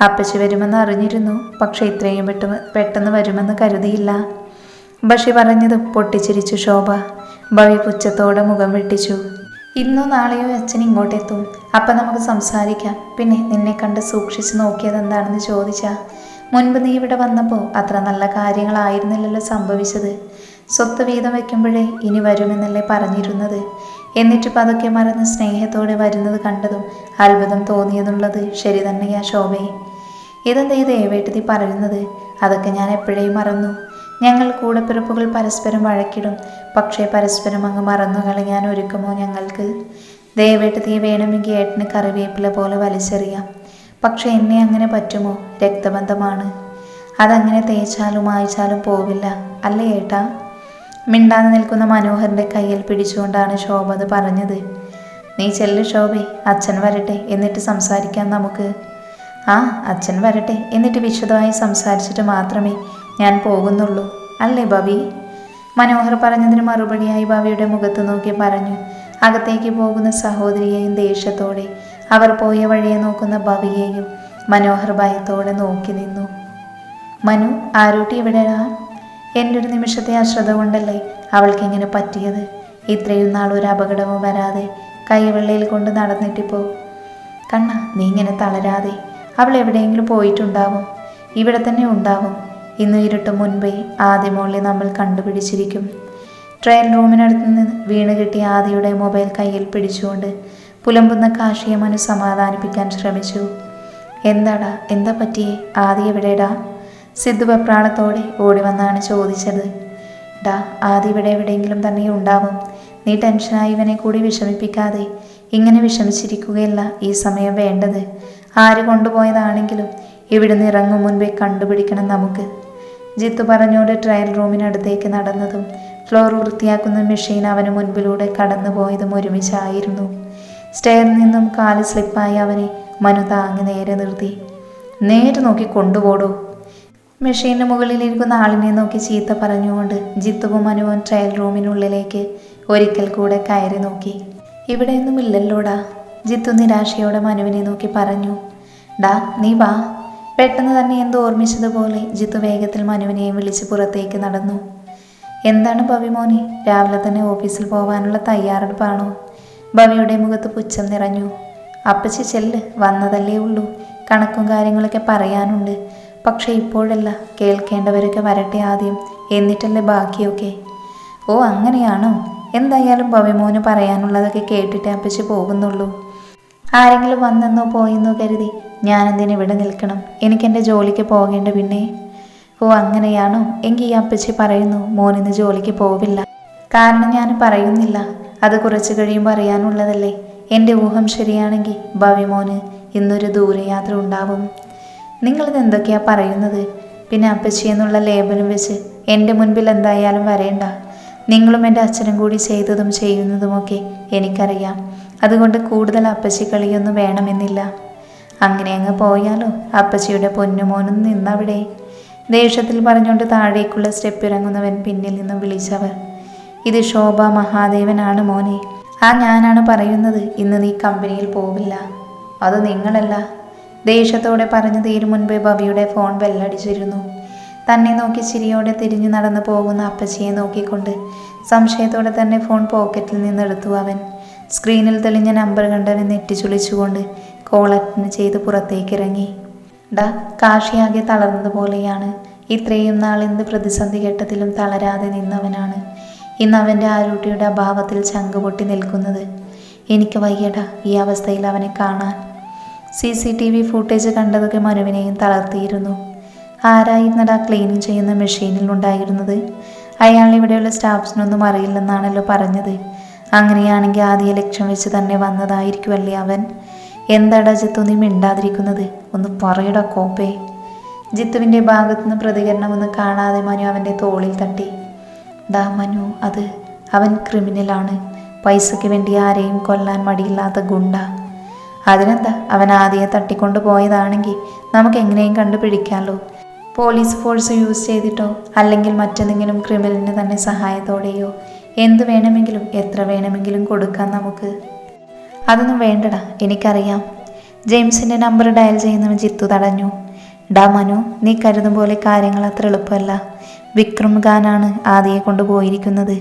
S1: അപ്പച്ചി വരുമെന്ന് അറിഞ്ഞിരുന്നു, പക്ഷെ ഇത്രയും പെട്ടെന്ന് വരുമെന്ന് കരുതിയില്ല. ബഷി പറഞ്ഞത് പൊട്ടിച്ചിരിച്ചു ശോഭ. ഭവി പുച്ഛത്തോടെ മുഖം വെട്ടിച്ചു. ഇന്നോ നാളെയോ അച്ഛൻ ഇങ്ങോട്ടെത്തും, അപ്പം നമുക്ക് സംസാരിക്കാം. പിന്നെ നിന്നെ കണ്ട് സൂക്ഷിച്ച് നോക്കിയത് എന്താണെന്ന് ചോദിച്ചാൽ, മുൻപ് നീ ഇവിടെ വന്നപ്പോൾ അത്ര നല്ല കാര്യങ്ങളായിരുന്നില്ലല്ലോ സംഭവിച്ചത്. സ്വത്ത് വീതം വയ്ക്കുമ്പോഴേ ഇനി വരുമെന്നല്ലേ പറഞ്ഞിരുന്നത്. എന്നിട്ട് പതുക്കെ മറന്ന് സ്നേഹത്തോടെ വരുന്നത് കണ്ടതും അത്ഭുതം തോന്നിയെന്നുള്ളത് ശരി തന്നെയാ ശോഭേ. ഇതെന്താ ഈ ദേവേട്ടത്തി പറയുന്നത്? അതൊക്കെ ഞാൻ എപ്പോഴേ മറന്നു. ഞങ്ങൾ കൂടപ്പിറപ്പുകൾ പരസ്പരം വഴക്കിടും, പക്ഷേ പരസ്പരം അങ്ങ് മറന്നു കളയാൻ ഒരുക്കുമോ ഞങ്ങൾക്ക്? ദേവേട്ടത്തിയെ വേണമെങ്കിൽ ഏട്ടന് കറിവേപ്പില പോലെ വലിച്ചെറിയാം, പക്ഷെ എന്നെ അങ്ങനെ പറ്റുമോ? രക്തബന്ധമാണ്, അതങ്ങനെ തേച്ചാലും മായ്ച്ചാലും പോവില്ല, അല്ലേ ഏട്ടാ? മിണ്ടാതെ നിൽക്കുന്ന മനോഹറിൻ്റെ കയ്യിൽ പിടിച്ചുകൊണ്ടാണ് ശോഭ അത് പറഞ്ഞത്. നീ ചെല്ല് ശോഭേ, അച്ഛൻ വരട്ടെ, എന്നിട്ട് സംസാരിക്കാം നമുക്ക്. ആ, അച്ഛൻ വരട്ടെ, എന്നിട്ട് വിശദമായി സംസാരിച്ചിട്ട് മാത്രമേ ഞാൻ പോകുന്നുള്ളൂ, അല്ലേ ഭവി? മനോഹർ പറഞ്ഞതിന് മറുപടിയായി ഭവിയുടെ മുഖത്ത് നോക്കി പറഞ്ഞു. അകത്തേക്ക് പോകുന്ന സഹോദരിയെയും ദേഷ്യത്തോടെ, അവർ പോയ വഴിയെ നോക്കുന്ന ഭവിയെയും മനോഹർ ഭയത്തോടെ നോക്കി നിന്നു. മനു, ആരൂട്ടി ഇവിടെയാ? എൻ്റെ ഒരു നിമിഷത്തെ അശ്രദ്ധ കൊണ്ടല്ലേ അവൾക്കിങ്ങനെ പറ്റിയത്. ഇത്രയും നാൾ ഒരു അപകടവും വരാതെ കൈവെള്ളയിൽ കൊണ്ട് നടന്നിട്ടിപ്പോ. കണ്ണ, നീ ഇങ്ങനെ തളരാതെ. അവൾ എവിടെയെങ്കിലും പോയിട്ടുണ്ടാവും, ഇവിടെ തന്നെ ഉണ്ടാവും. ഇന്ന് ഇരുട്ട് മുൻപേ ആദ്യമോളെ നമ്മൾ കണ്ടുപിടിച്ചിരിക്കും. ട്രയൽ റൂമിനടുത്ത് നിന്ന് വീണ് കിട്ടിയ ആദിയുടെ മൊബൈൽ കയ്യിൽ പിടിച്ചുകൊണ്ട് പുലമ്പുന്ന കാശിയെ മനു സമാധാനിപ്പിക്കാൻ ശ്രമിച്ചു. എന്താടാ, എന്താ പറ്റിയേ? ആദി എവിടെടാ? സിദ്ധു വെപ്രാളത്തോടെ ഓടി വന്നാണ് ചോദിച്ചത്. ഡാ, ആദി ഇവിടെ എവിടെയെങ്കിലും തന്നെ ഉണ്ടാവും. നീ ടെൻഷനായി ഇവനെ കൂടി വിഷമിപ്പിക്കാതെ. ഇങ്ങനെ വിഷമിച്ചിരിക്കുകയല്ല ഈ സമയം വേണ്ടത്. ആര് കൊണ്ടുപോയതാണെങ്കിലും ഇവിടുന്ന് ഇറങ്ങും മുൻപേ കണ്ടുപിടിക്കണം നമുക്ക്. ജിത്തു പറഞ്ഞോട് ട്രയൽ റൂമിനടുത്തേക്ക് നടന്നതും ഫ്ലോർ വൃത്തിയാക്കുന്ന മെഷീൻ അവന് മുൻപിലൂടെ കടന്നുപോയതും ഒരുമിച്ചായിരുന്നു. സ്റ്റെയറിൽ നിന്നും കാല് സ്ലിപ്പായി അവനെ മനു താങ്ങി നേരെ നിർത്തി. നേരെ നോക്കി കൊണ്ടുപോടൂ. മെഷീന് മുകളിലിരിക്കുന്ന ആളിനെ നോക്കി ചീത്ത പറഞ്ഞുകൊണ്ട് ജിത്തുവും മനുവും ട്രയൽ റൂമിനുള്ളിലേക്ക് ഒരിക്കൽ കൂടെ കയറി നോക്കി. ഇവിടെയൊന്നും ഇല്ലല്ലോടാ, ജിത്തു നിരാശയോടെ മനുവിനെ നോക്കി പറഞ്ഞു. ഡാ, നീ വാ. പെട്ടെന്ന് തന്നെ എന്തോ ഓർമ്മിച്ചതുപോലെ ജിത്തു വേഗത്തിൽ മനുവിനെയും വിളിച്ച് പുറത്തേക്ക് നടന്നു. എന്താണ് ഭവി മോനെ, രാവിലെ തന്നെ ഓഫീസിൽ പോകാനുള്ള തയ്യാറെടുപ്പാണോ? ഭവിയുടെ മുഖത്ത് പുച്ഛം നിറഞ്ഞു. അപ്പച്ചി ചെല്ല്, വന്നതല്ലേ ഉള്ളൂ. കണക്കും കാര്യങ്ങളൊക്കെ പറയാനുണ്ട്. പക്ഷെ ഇപ്പോഴല്ല, കേൾക്കേണ്ടവരൊക്കെ വരട്ടെ ആദ്യം, എന്നിട്ടല്ലേ ബാക്കിയൊക്കെ. ഓ, അങ്ങനെയാണോ? എന്തായാലും ഭവിമോന് പറയാനുള്ളതൊക്കെ കേട്ടിട്ടേ അപ്പച്ചി പോകുന്നുള്ളൂ. ആരെങ്കിലും വന്നെന്നോ പോയെന്നോ കരുതി ഞാനെന്തിന് ഇവിടെ നിൽക്കണം? എനിക്കെൻ്റെ ജോലിക്ക് പോകേണ്ട പിന്നെ. ഓ, അങ്ങനെയാണോ? എങ്കിൽ ഈ അപ്പച്ചി പറയുന്നു മോനിന്ന് ജോലിക്ക് പോവില്ല. കാരണം ഞാൻ പറയുന്നില്ല, അത് കുറച്ച് കഴിയുമ്പോൾ അറിയാനുള്ളതല്ലേ. എൻ്റെ ഊഹം ശരിയാണെങ്കിൽ ഭവിമോന് ഇന്നൊരു ദൂരയാത്ര ഉണ്ടാവും. നിങ്ങളിത് എന്തൊക്കെയാ പറയുന്നത്? പിന്നെ അപ്പച്ചി എന്നുള്ള ലേബലും വെച്ച് എൻ്റെ മുൻപിൽ എന്തായാലും വരേണ്ട. നിങ്ങളും എൻ്റെ അച്ഛനും കൂടി ചെയ്തതും ചെയ്യുന്നതുമൊക്കെ എനിക്കറിയാം. അതുകൊണ്ട് കൂടുതൽ അപ്പച്ചി കളിയൊന്നും വേണമെന്നില്ല. അങ്ങനെ അങ്ങ് പോയാലോ? അപ്പച്ചിയുടെ പൊന്നുമോനും നിന്നവിടെ. ദേഷ്യത്തിൽ പറഞ്ഞുകൊണ്ട് താഴേക്കുള്ള സ്റ്റെപ്പ് ഇറങ്ങുന്നവൻ പിന്നിൽ നിന്നും വിളിച്ചവർ. ഇത് ശോഭ മഹാദേവനാണ് മോനെ. ആ, ഞാനാണ് പറയുന്നത്, ഇന്ന് നീ കമ്പനിയിൽ പോവില്ല. അത് നിങ്ങളല്ല. ദേഷ്യത്തോടെ പറഞ്ഞു തീരും മുൻപേ ഭവിയുടെ ഫോൺ ബെല്ലടിച്ചിരുന്നു. തന്നെ നോക്കി ചിരിയോടെ തിരിഞ്ഞു നടന്നു പോകുന്ന അപ്പച്ചിയെ നോക്കിക്കൊണ്ട് സംശയത്തോടെ തന്നെ ഫോൺ പോക്കറ്റിൽ നിന്നെടുത്തു അവൻ. സ്ക്രീനിൽ തെളിഞ്ഞ നമ്പർ കണ്ടവൻ നെറ്റിച്ചുളിച്ചുകൊണ്ട് കോൾ അറ്റൻഡ് ചെയ്ത് പുറത്തേക്കിറങ്ങി. ഡാ, കാശിയാകെ തളർന്നതുപോലെയാണ്. ഇത്രയും നാൾ എന്ത് പ്രതിസന്ധി ഘട്ടത്തിലും തളരാതെ നിന്നവനാണ് ഇന്ന് അവൻ്റെ ആരൂട്ടിയുടെ അഭാവത്തിൽ ചങ്കുപൊട്ടി നിൽക്കുന്നത്. എനിക്ക് വയ്യടാ ഈ അവസ്ഥയിൽ അവനെ കാണാൻ. CCTV ഫുട്ടേജ് കണ്ടതൊക്കെ മനുവിനെയും തളർത്തിയിരുന്നു. ആരായിരുന്നടാ ക്ലീനിങ് ചെയ്യുന്ന മെഷീനിൽ ഉണ്ടായിരുന്നത്? അയാൾ ഇവിടെയുള്ള സ്റ്റാഫ്സിനൊന്നും അറിയില്ലെന്നാണല്ലോ പറഞ്ഞത്. അങ്ങനെയാണെങ്കിൽ ആദ്യ ലക്ഷ്യം വെച്ച് തന്നെ വന്നതായിരിക്കുമല്ലേ അവൻ. എന്താടാ ജിത്തു നീ മിണ്ടാതിരിക്കുന്നത്? ഒന്ന് പറയടാ കോപ്പേ. ജിത്തുവിൻ്റെ ഭാഗത്തുനിന്ന് പ്രതികരണമൊന്നും കാണാതെ മനു അവൻ്റെ തോളിൽ തട്ടി. ഡാ മനു, അത് അവൻ ക്രിമിനലാണ്. പൈസയ്ക്ക് വേണ്ടി ആരെയും കൊല്ലാൻ മടിയില്ലാത്ത ഗുണ്ട. അതിനെന്താ, അവൻ ആദ്യം തട്ടിക്കൊണ്ടു പോയതാണെങ്കിൽ നമുക്ക് എങ്ങനെയും കണ്ടുപിടിക്കാമല്ലോ. പോലീസ് ഫോഴ്സ് യൂസ് ചെയ്തിട്ടോ അല്ലെങ്കിൽ മറ്റെന്തെങ്കിലും ക്രിമിനലിന് തന്നെ സഹായത്തോടെയോ എന്ത് വേണമെങ്കിലും എത്ര വേണമെങ്കിലും കൊടുക്കാം നമുക്ക്. അതൊന്നും വേണ്ടടാ, എനിക്കറിയാം. ജെയിംസിൻ്റെ നമ്പർ ഡയൽ ചെയ്യുന്നവൻ ജിത്തു തടഞ്ഞു. ഡാ മനു, നീ കരുതും പോലെ കാര്യങ്ങൾ അത്ര എളുപ്പമല്ല. വിക്രം ഖാനാണ് ആദിയെ കൊണ്ടുപോയിരിക്കുന്നത്.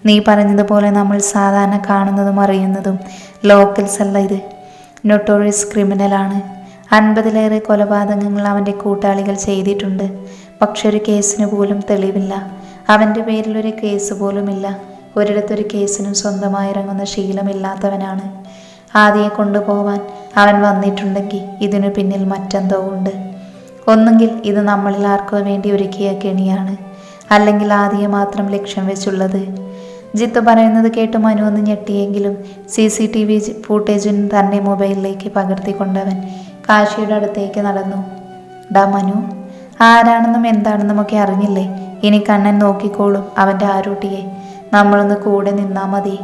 S1: നീ പറഞ്ഞതുപോലെ നമ്മൾ സാധാരണ കാണുന്നതും അറിയുന്നതും ലോക്കൽസ് അല്ല. ഇത് നൊട്ടോറിയസ് ക്രിമിനലാണ്. 50-ലേറെ കൊലപാതകങ്ങൾ അവൻ്റെ കൂട്ടാളികൾ ചെയ്തിട്ടുണ്ട്. പക്ഷെ ഒരു കേസിന് പോലും തെളിവില്ല. അവൻ്റെ പേരിൽ ഒരു കേസ് പോലുമില്ല. ഒരിടത്തൊരു കേസിനും സ്വന്തമായി ഇറങ്ങുന്ന ശീലമില്ലാത്തവനാണ്. ആദിയെ കൊണ്ടുപോവാൻ അവൻ വന്നിട്ടുണ്ടെങ്കിൽ ഇതിനു പിന്നിൽ മറ്റെന്തോ ഉണ്ട്. ഒന്നുകിൽ ഇത് നമ്മളിൽ ആർക്കോ വേണ്ടി ഒരുക്കിയ കെണിയാണ്, അല്ലെങ്കിൽ ആദിയെ മാത്രം ലക്ഷ്യം വെച്ചുള്ളത്. ജിത്തു പറയുന്നത് കേട്ട് മനു ഒന്ന് ഞെട്ടിയെങ്കിലും CCTV ഫൂട്ടേജിന് തൻ്റെ മൊബൈലിലേക്ക് പകർത്തിക്കൊണ്ടവൻ കാശിയുടെ അടുത്തേക്ക് നടന്നു. ഡാ മനു, ആരാണെന്നും എന്താണെന്നും ഒക്കെ അറിഞ്ഞില്ലേ? ഇനി കണ്ണൻ നോക്കിക്കോളും അവൻ്റെ ആരൂട്ടിയെ. നമ്മളൊന്ന് കൂടെ നിന്നാ മതി.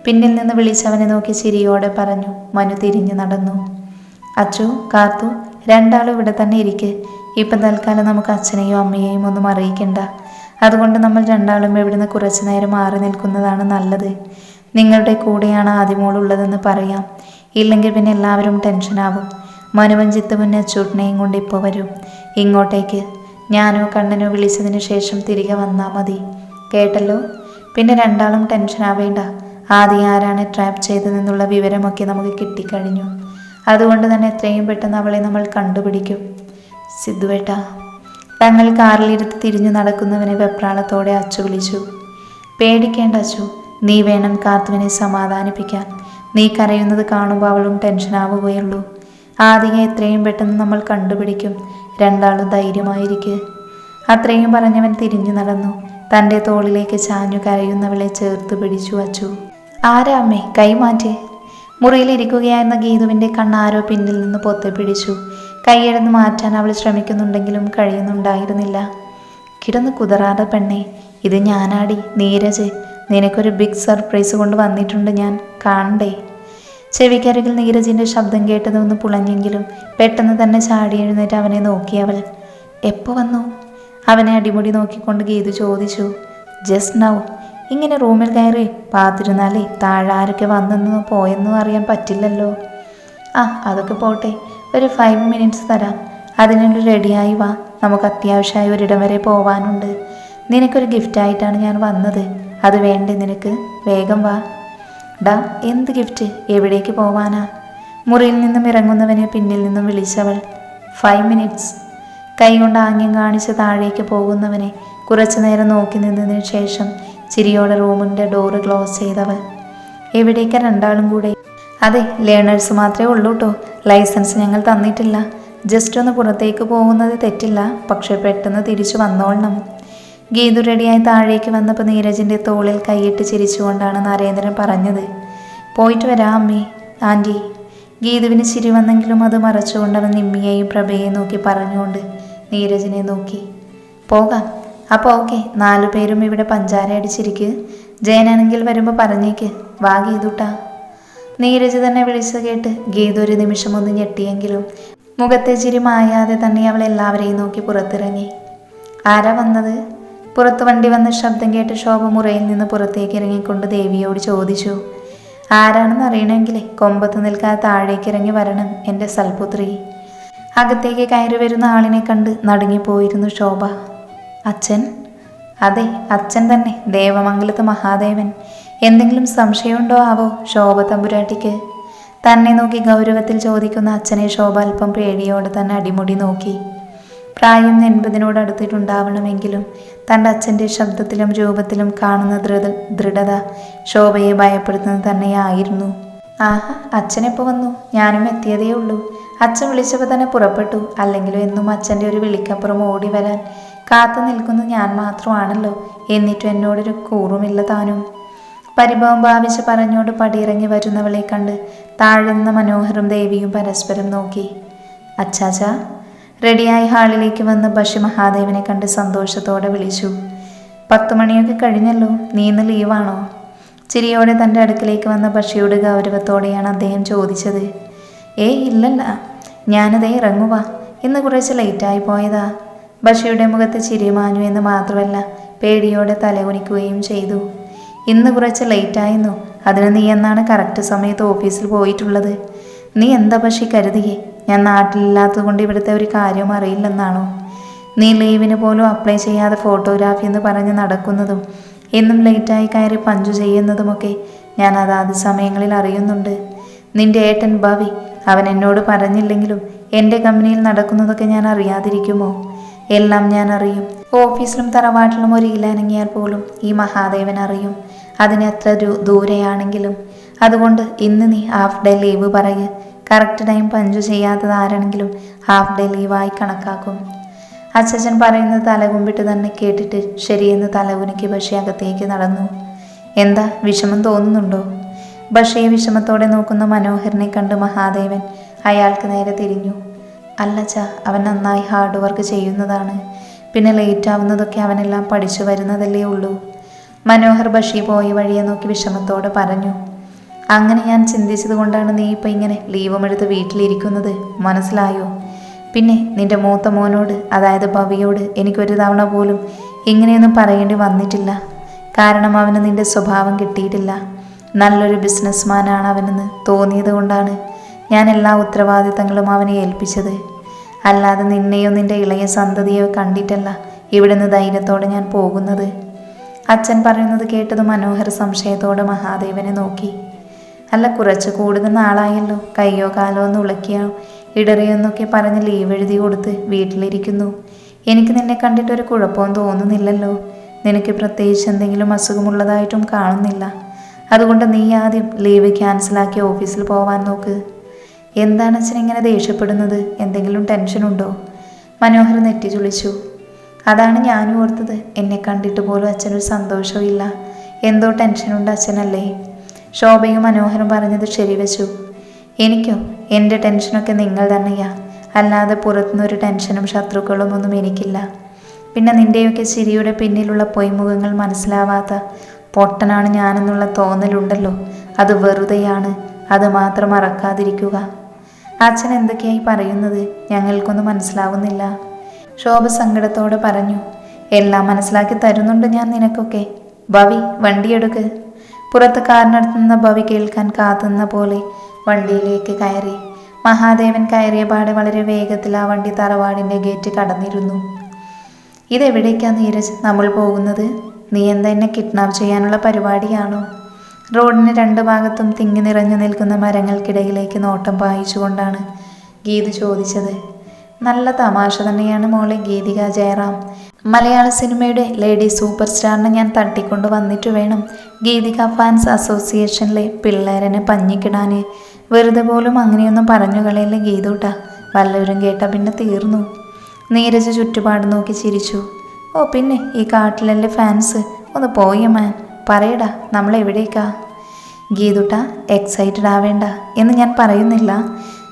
S1: പിന്നിൽ നിന്ന് വിളിച്ചവനെ നോക്കി ചിരിയോടെ പറഞ്ഞു. മനു തിരിഞ്ഞു നടന്നു. അച്ചു, കാത്തു, രണ്ടാളും ഇവിടെ തന്നെ ഇരിക്ക്. ഇപ്പം തൽക്കാലം നമുക്ക് അച്ഛനെയും അമ്മയെയും ഒന്നും അറിയിക്കണ്ട. അതുകൊണ്ട് നമ്മൾ രണ്ടാളും ഇവിടുന്ന് കുറച്ചു നേരം മാറി നിൽക്കുന്നതാണ് നല്ലത്. നിങ്ങളുടെ കൂടെയാണ് ആദ്യമോളുള്ളതെന്ന് പറയാം. ഇല്ലെങ്കിൽ പിന്നെ എല്ലാവരും ടെൻഷനാവും. മനുവൻ ജിത്തുവിനെ അച്ചൂട്ടിനെയും കൊണ്ട് ഇപ്പോൾ വരും ഇങ്ങോട്ടേക്ക്. ഞാനോ കണ്ണനോ വിളിച്ചതിന് ശേഷം തിരികെ വന്നാൽ മതി. കേട്ടല്ലോ? പിന്നെ രണ്ടാളും ടെൻഷനാവേണ്ട. ആദ്യം ആരാണ് ട്രാപ്പ് ചെയ്തതെന്നുള്ള വിവരമൊക്കെ നമുക്ക് കിട്ടിക്കഴിഞ്ഞു. അതുകൊണ്ട് തന്നെ എത്രയും പെട്ടെന്ന് അവളെ നമ്മൾ കണ്ടുപിടിക്കും. സിദ്ധുവേട്ടാ. തങ്ങൾ കാറിലിരുത്ത് തിരിഞ്ഞു നടക്കുന്നവനെ വെപ്രാളത്തോടെ അച്ചു വിളിച്ചു. പേടിക്കേണ്ട അച്ചു, നീ വേണം കാത്തുവിനെ സമാധാനിപ്പിക്കാൻ. നീ കരയുന്നത് കാണുമ്പോൾ അവളും ടെൻഷനാവുകയുള്ളൂ. ആദ്യം എത്രയും പെട്ടെന്ന് നമ്മൾ കണ്ടുപിടിക്കും. രണ്ടാളും ധൈര്യമായിരിക്കെ. അത്രയും പറഞ്ഞവൻ തിരിഞ്ഞു നടന്നു. തൻ്റെ തോളിലേക്ക് ചാഞ്ഞു കരയുന്നവളെ ചേർത്ത് പിടിച്ചു അച്ചു. ആരാ അമ്മേ? കൈമാറ്റി. മുറിയിലിരിക്കുകയായിരുന്ന ഗീതുവിൻ്റെ കണ്ണാരോ പിന്നിൽ നിന്ന് പൊത്തി പിടിച്ചു. കൈയെടുന്ന് മാറ്റാൻ അവൾ ശ്രമിക്കുന്നുണ്ടെങ്കിലും കഴിയുന്നുണ്ടായിരുന്നില്ല. കിടന്ന് കുതറാതെ പെണ്ണെ, ഇത് ഞാനാടി, നീരജ്. നിനക്കൊരു ബിഗ് സർപ്രൈസ് കൊണ്ട് വന്നിട്ടുണ്ട് ഞാൻ. കാണണ്ടേ? ചെവിക്കരികിൽ നീരജിൻ്റെ ശബ്ദം കേട്ടതൊന്ന് പുളഞ്ഞെങ്കിലും പെട്ടെന്ന് തന്നെ ചാടി എഴുന്നേറ്റ് അവനെ നോക്കിയവൾ. എപ്പോൾ വന്നു? അവനെ അടിമുടി നോക്കിക്കൊണ്ട് ഗീതു ചോദിച്ചു. Just now. ഇങ്ങനെ റൂമിൽ കയറി പാത്തിരുന്നാലേ താഴെ ആരൊക്കെ വന്നെന്നോ പോയെന്നോ അറിയാൻ പറ്റില്ലല്ലോ. അതൊക്കെ പോട്ടെ, ഒരു 5 മിനിറ്റ്സ് തരാം. അതിനുള്ളിൽ റെഡിയായി വാ. നമുക്ക് അത്യാവശ്യമായി ഒരിടം വരെ പോവാനുണ്ട്. നിനക്കൊരു ഗിഫ്റ്റായിട്ടാണ് ഞാൻ വന്നത്. അത് വേണ്ടേ നിനക്ക്? വേഗം വാ. ഡാ, എന്ത് ഗിഫ്റ്റ്? എവിടേക്ക് പോവാനാ? മുറിയിൽ നിന്നും ഇറങ്ങുന്നവനെ പിന്നിൽ നിന്നും വിളിച്ചവൾ. 5 മിനിറ്റ്സ്. കൈകൊണ്ട് ആംഗ്യം കാണിച്ച് താഴേക്ക് പോകുന്നവനെ കുറച്ചു നേരം നോക്കി നിന്നതിന് ശേഷം ചിരിയോടെ റൂമിൻ്റെ ഡോറ് ക്ലോസ് ചെയ്തവൾ. എവിടേക്കാ രണ്ടാളും കൂടെ? അതെ, ലേണേഴ്സ് മാത്രമേ ഉള്ളൂ കേട്ടോ. ലൈസൻസ് ഞങ്ങൾ തന്നിട്ടില്ല. ജസ്റ്റ് ഒന്ന് പുറത്തേക്ക് പോകുന്നത് തെറ്റില്ല, പക്ഷെ പെട്ടെന്ന് തിരിച്ചു വന്നോളണം. ഗീതു റെഡിയായി താഴേക്ക് വന്നപ്പോൾ നീരജിൻ്റെ തോളിൽ കൈയിട്ട് ചിരിച്ചുകൊണ്ടാണ് നരേന്ദ്രൻ പറഞ്ഞത്. പോയിട്ട് വരാം അമ്മേ. ആൻറ്റി. ഗീതുവിന് ചിരി വന്നെങ്കിലും അത് മറച്ചുകൊണ്ട് അവൻ നിമ്മിയെയും പ്രഭയെയും നോക്കി പറഞ്ഞുകൊണ്ട് നീരജിനെ നോക്കി. പോകാം. അപ്പോൾ ഓക്കെ, 4 പേരും ഇവിടെ പഞ്ചാര അടിച്ചിരിക്ക്. ജയനാണെങ്കിൽ വരുമ്പോൾ പറഞ്ഞേക്ക്. വാ ഗീതുട്ടാ. നീരജ് തന്നെ വിളിച്ചു കേട്ട് ഗീതു ഒരു നിമിഷം ഒന്ന് ഞെട്ടിയെങ്കിലും മുഖത്തെ ചിരി മായാതെ തന്നെ അവൾ എല്ലാവരെയും നോക്കി പുറത്തിറങ്ങി. ആരാ വന്നത്? പുറത്ത് വണ്ടി വന്ന ശബ്ദം കേട്ട് ശോഭ മുറിയിൽ നിന്ന് പുറത്തേക്ക് ഇറങ്ങിക്കൊണ്ട് ദേവിയോട് ചോദിച്ചു. ആരാണെന്ന് അറിയണമെങ്കിലേ കൊമ്പത്ത് നിൽക്കാതെ താഴേക്ക് ഇറങ്ങി വരണം എൻ്റെ സൽപുത്രി. അകത്തേക്ക് കയറി വരുന്ന ആളിനെ കണ്ട് നടുങ്ങിപ്പോയിരുന്നു ശോഭ. അച്ഛൻ? അതെ, അച്ഛൻ തന്നെ, ദേവമംഗലത്ത് മഹാദേവൻ. എന്തെങ്കിലും സംശയമുണ്ടോ ആവോ ശോഭ തമ്പുരാട്ടിക്ക്? തന്നെ നോക്കി ഗൗരവത്തിൽ ചോദിക്കുന്ന അച്ഛനെ ശോഭ അല്പം പേടിയോടെ തന്നെ അടിമുടി നോക്കി. പ്രായം 80 അടുത്തിട്ടുണ്ടാവണമെങ്കിലും തൻ്റെ അച്ഛൻ്റെ ശബ്ദത്തിലും രൂപത്തിലും കാണുന്ന ദൃഢത ശോഭയെ ഭയപ്പെടുത്തുന്നത് തന്നെയായിരുന്നു. ആഹാ, അച്ഛനെപ്പോൾ വന്നു? ഞാനും എത്തിയതേ ഉള്ളൂ. അച്ഛൻ വിളിച്ചപ്പോൾ തന്നെ പുറപ്പെട്ടു. അല്ലെങ്കിലും എന്നും അച്ഛൻ്റെ ഒരു വിളിക്കപ്പുറം ഓടി വരാൻ കാത്തു നിൽക്കുന്ന ഞാൻ മാത്രമാണല്ലോ. എന്നിട്ടും എന്നോടൊരു കൂറുമില്ല താനും. പരിഭവം ഭാവിച്ച് പറഞ്ഞോട് പടിയിറങ്ങി വരുന്നവളെ കണ്ട് താഴ്ന്ന മനോഹറും ദേവിയും പരസ്പരം നോക്കി. അച്ചാച്ചാ. റെഡിയായി ഹാളിലേക്ക് വന്ന് ബഷി മഹാദേവനെ കണ്ട് സന്തോഷത്തോടെ വിളിച്ചു. 10 മണിയൊക്കെ കഴിഞ്ഞല്ലോ, നീ ഇന്ന് ലീവാണോ? ചിരിയോടെ തൻ്റെ അടുക്കിലേക്ക് വന്ന ബഷിയുടെ ഗൗരവത്തോടെയാണ് അദ്ദേഹം ചോദിച്ചത്. ഇല്ലല്ല, ഞാനതേ ഇറങ്ങുവാ. ഇന്ന് കുറച്ച് ലേറ്റായി പോയതാ. ബഷിയുടെ മുഖത്ത് ചിരി മാഞ്ഞു എന്ന് മാത്രമല്ല പേടിയോടെ തലകുനിക്കുകയും ചെയ്തു. ഇന്ന് കുറച്ച് ലേറ്റായിരുന്നു. അതിന് നീ എന്നാണ് കറക്റ്റ് സമയത്ത് ഓഫീസിൽ പോയിട്ടുള്ളത്? നീ എന്താ പക്ഷി കരുതിയേ ഞാൻ നാട്ടിലില്ലാത്തത് കൊണ്ട് ഇവിടുത്തെ ഒരു കാര്യം അറിയില്ലെന്നാണോ? നീ ലീവിന് പോലും അപ്ലൈ ചെയ്യാതെ ഫോട്ടോഗ്രാഫി എന്ന് പറഞ്ഞ് നടക്കുന്നതും എന്നും ലേറ്റായി കയറി പഞ്ചു ചെയ്യുന്നതുമൊക്കെ ഞാൻ അതാത് സമയങ്ങളിൽ അറിയുന്നുണ്ട്. നിന്റെ ഏട്ടൻ ഭവി അവൻ എന്നോട് പറഞ്ഞില്ലെങ്കിലും എൻ്റെ കമ്പനിയിൽ നടക്കുന്നതൊക്കെ ഞാൻ അറിയാതിരിക്കുമോ? എല്ലാം ഞാൻ അറിയും. ഓഫീസിലും തറവാട്ടിലും ഒരു ഇലനങ്ങിയാൽ പോലും ഈ മഹാദേവൻ അറിയും, അതിന് എത്ര ദൂരെയാണെങ്കിലും. അതുകൊണ്ട് ഇന്ന് നീ ഹാഫ് ഡേ ലീവ് പറയ്. കറക്റ്റ് ടൈം പഞ്ചു ചെയ്യാത്തത് ആരാണെങ്കിലും ഹാഫ് ഡേ ലീവായി കണക്കാക്കും. അച്ഛൻ പറയുന്നത് തലകുമ്പിട്ട് തന്നെ കേട്ടിട്ട് ശരിയെന്ന് തലകുനിക്ക് ബഷി അകത്തേക്ക് നടന്നു. എന്താ വിഷമം തോന്നുന്നുണ്ടോ? ബഷിയെ വിഷമത്തോടെ നോക്കുന്ന മനോഹരനെ കണ്ട് മഹാദേവൻ അയാൾക്ക് നേരെ തിരിഞ്ഞു. അല്ലച്ച, അവൻ നന്നായി ഹാർഡ് വർക്ക് ചെയ്യുന്നതാണ്. പിന്നെ ലേറ്റ് ആവുന്നതൊക്കെ അവനെല്ലാം പഠിച്ചു വരുന്നതല്ലേ ഉള്ളൂ. മനോഹർ ബഷി പോയ വഴിയെ നോക്കി വിഷമത്തോടെ പറഞ്ഞു. അങ്ങനെ ഞാൻ ചിന്തിച്ചത് കൊണ്ടാണ് നീ ഇപ്പം ഇങ്ങനെ ലീവും എടുത്ത് വീട്ടിലിരിക്കുന്നത്, മനസ്സിലായോ? പിന്നെ നിന്റെ മൂത്ത മോനോട്, അതായത് ഭവിയോട് എനിക്കൊരു തവണ പോലും ഇങ്ങനെയൊന്നും പറയേണ്ടി വന്നിട്ടില്ല. കാരണം അവന് നിന്റെ സ്വഭാവം കിട്ടിയിട്ടില്ല. നല്ലൊരു ബിസിനസ്മാനാണ് അവനെന്ന് തോന്നിയത് കൊണ്ടാണ് ഞാൻ എല്ലാ ഉത്തരവാദിത്തങ്ങളും അവനെ ഏൽപ്പിച്ചത്. അല്ലാതെ നിന്നെയോ നിന്റെ ഇളയ സന്തതിയോ കണ്ടിട്ടല്ല ഇവിടുന്ന് ധൈര്യത്തോടെ ഞാൻ പോകുന്നത്. അച്ഛൻ പറയുന്നത് കേട്ടത് മനോഹർ സംശയത്തോടെ മഹാദേവനെ നോക്കി. അല്ല, കുറച്ച് കൂടുതൽ നാളായല്ലോ കയ്യോ കാലോ ഒന്ന് ഉളക്കിയോ ഇടറിയെന്നൊക്കെ പറഞ്ഞ് ലീവ് എഴുതി കൊടുത്ത് വീട്ടിലിരിക്കുന്നു. എനിക്ക് നിന്നെ കണ്ടിട്ടൊരു കുഴപ്പവും തോന്നുന്നില്ലല്ലോ. നിനക്ക് പ്രത്യേകിച്ച് എന്തെങ്കിലും അസുഖമുള്ളതായിട്ടും കാണുന്നില്ല. അതുകൊണ്ട് നീ ആദ്യം ലീവ് ക്യാൻസലാക്കി ഓഫീസിൽ പോവാൻ നോക്ക്. എന്താണ് അച്ഛൻ ഇങ്ങനെ ദേഷ്യപ്പെടുന്നത്? എന്തെങ്കിലും ടെൻഷനുണ്ടോ? മനോഹർ നെറ്റി ചുളിച്ചു. അതാണ് ഞാനും ഓർത്തത്. എന്നെ കണ്ടിട്ട് പോലും അച്ഛനൊരു സന്തോഷവും ഇല്ല. എന്തോ ടെൻഷനുണ്ട് അച്ഛനല്ലേ? ശോഭയും മനോഹരും പറഞ്ഞത് ശരിവെച്ചു. എനിക്കോ? എൻ്റെ ടെൻഷനൊക്കെ നിങ്ങൾ തന്നെയാ. അല്ലാതെ പുറത്തുനിന്നൊരു ടെൻഷനും ശത്രുക്കളും ഒന്നും എനിക്കില്ല. പിന്നെ നിൻ്റെയൊക്കെ ചിരിയുടെ പിന്നിലുള്ള പൊയ്മുഖങ്ങൾ മനസ്സിലാവാത്ത പൊട്ടനാണ് ഞാനെന്നുള്ള തോന്നലുണ്ടല്ലോ, അത് വെറുതെയാണ്. അത് മാത്രം മറക്കാതിരിക്കുക. അച്ഛൻ എന്തൊക്കെയായി പറയുന്നത്? ഞങ്ങൾക്കൊന്നും മനസ്സിലാവുന്നില്ല. ശോഭ സങ്കടത്തോടെ പറഞ്ഞു. എല്ലാം മനസ്സിലാക്കി തരുന്നുണ്ട് ഞാൻ നിനക്കൊക്കെ. ഭവി, വണ്ടിയെടുക്ക്. പുറത്ത് കാറിനടുത്ത് നിന്ന ഭവി കേൾക്കാൻ കാത്തുന്ന പോലെ വണ്ടിയിലേക്ക് കയറി. മഹാദേവൻ കയറിയ പാടെ വളരെ വേഗത്തിൽ ആ വണ്ടി തറവാടിൻ്റെ ഗേറ്റ് കടന്നിരുന്നു. ഇതെവിടേക്കാ നീരജ് നമ്മൾ പോകുന്നത്? നീ എന്താ എന്നെ കിഡ്നാപ്പ് ചെയ്യാനുള്ള പരിപാടിയാണോ? റോഡിന് രണ്ട് ഭാഗത്തും തിങ്ങി നിറഞ്ഞു നിൽക്കുന്ന മരങ്ങൾക്കിടയിലേക്ക് നോട്ടം പായിച്ചുകൊണ്ടാണ് ഗീതു ചോദിച്ചത്. നല്ല തമാശ തന്നെയാണ് മോളെ ഗീതിക ജയറാം. മലയാള സിനിമയുടെ ലേഡി സൂപ്പർ സ്റ്റാറിനെ ഞാൻ തട്ടിക്കൊണ്ട് വന്നിട്ട് വേണം ഗീതിക ഫാൻസ് അസോസിയേഷനിലെ പിള്ളേരനെ പഞ്ഞിക്കിടാൻ. വെറുതെ പോലും അങ്ങനെയൊന്നും പറഞ്ഞു കളയല്ലേ ഗീതൂട്ടാ. വല്ലവരും കേട്ടാ പിന്നെ തീർന്നു. നീരജ് ചുറ്റുപാട് നോക്കി ചിരിച്ചു. ഓ പിന്നെ ഈ കാട്ടിലല്ലേ ഫാൻസ്? ഒന്ന് പോയ മാൻ, പറയടാ നമ്മൾ എവിടേക്കാ? ഗീതുട്ട, എക്സൈറ്റഡ് ആവേണ്ട എന്ന് ഞാൻ പറയുന്നില്ല.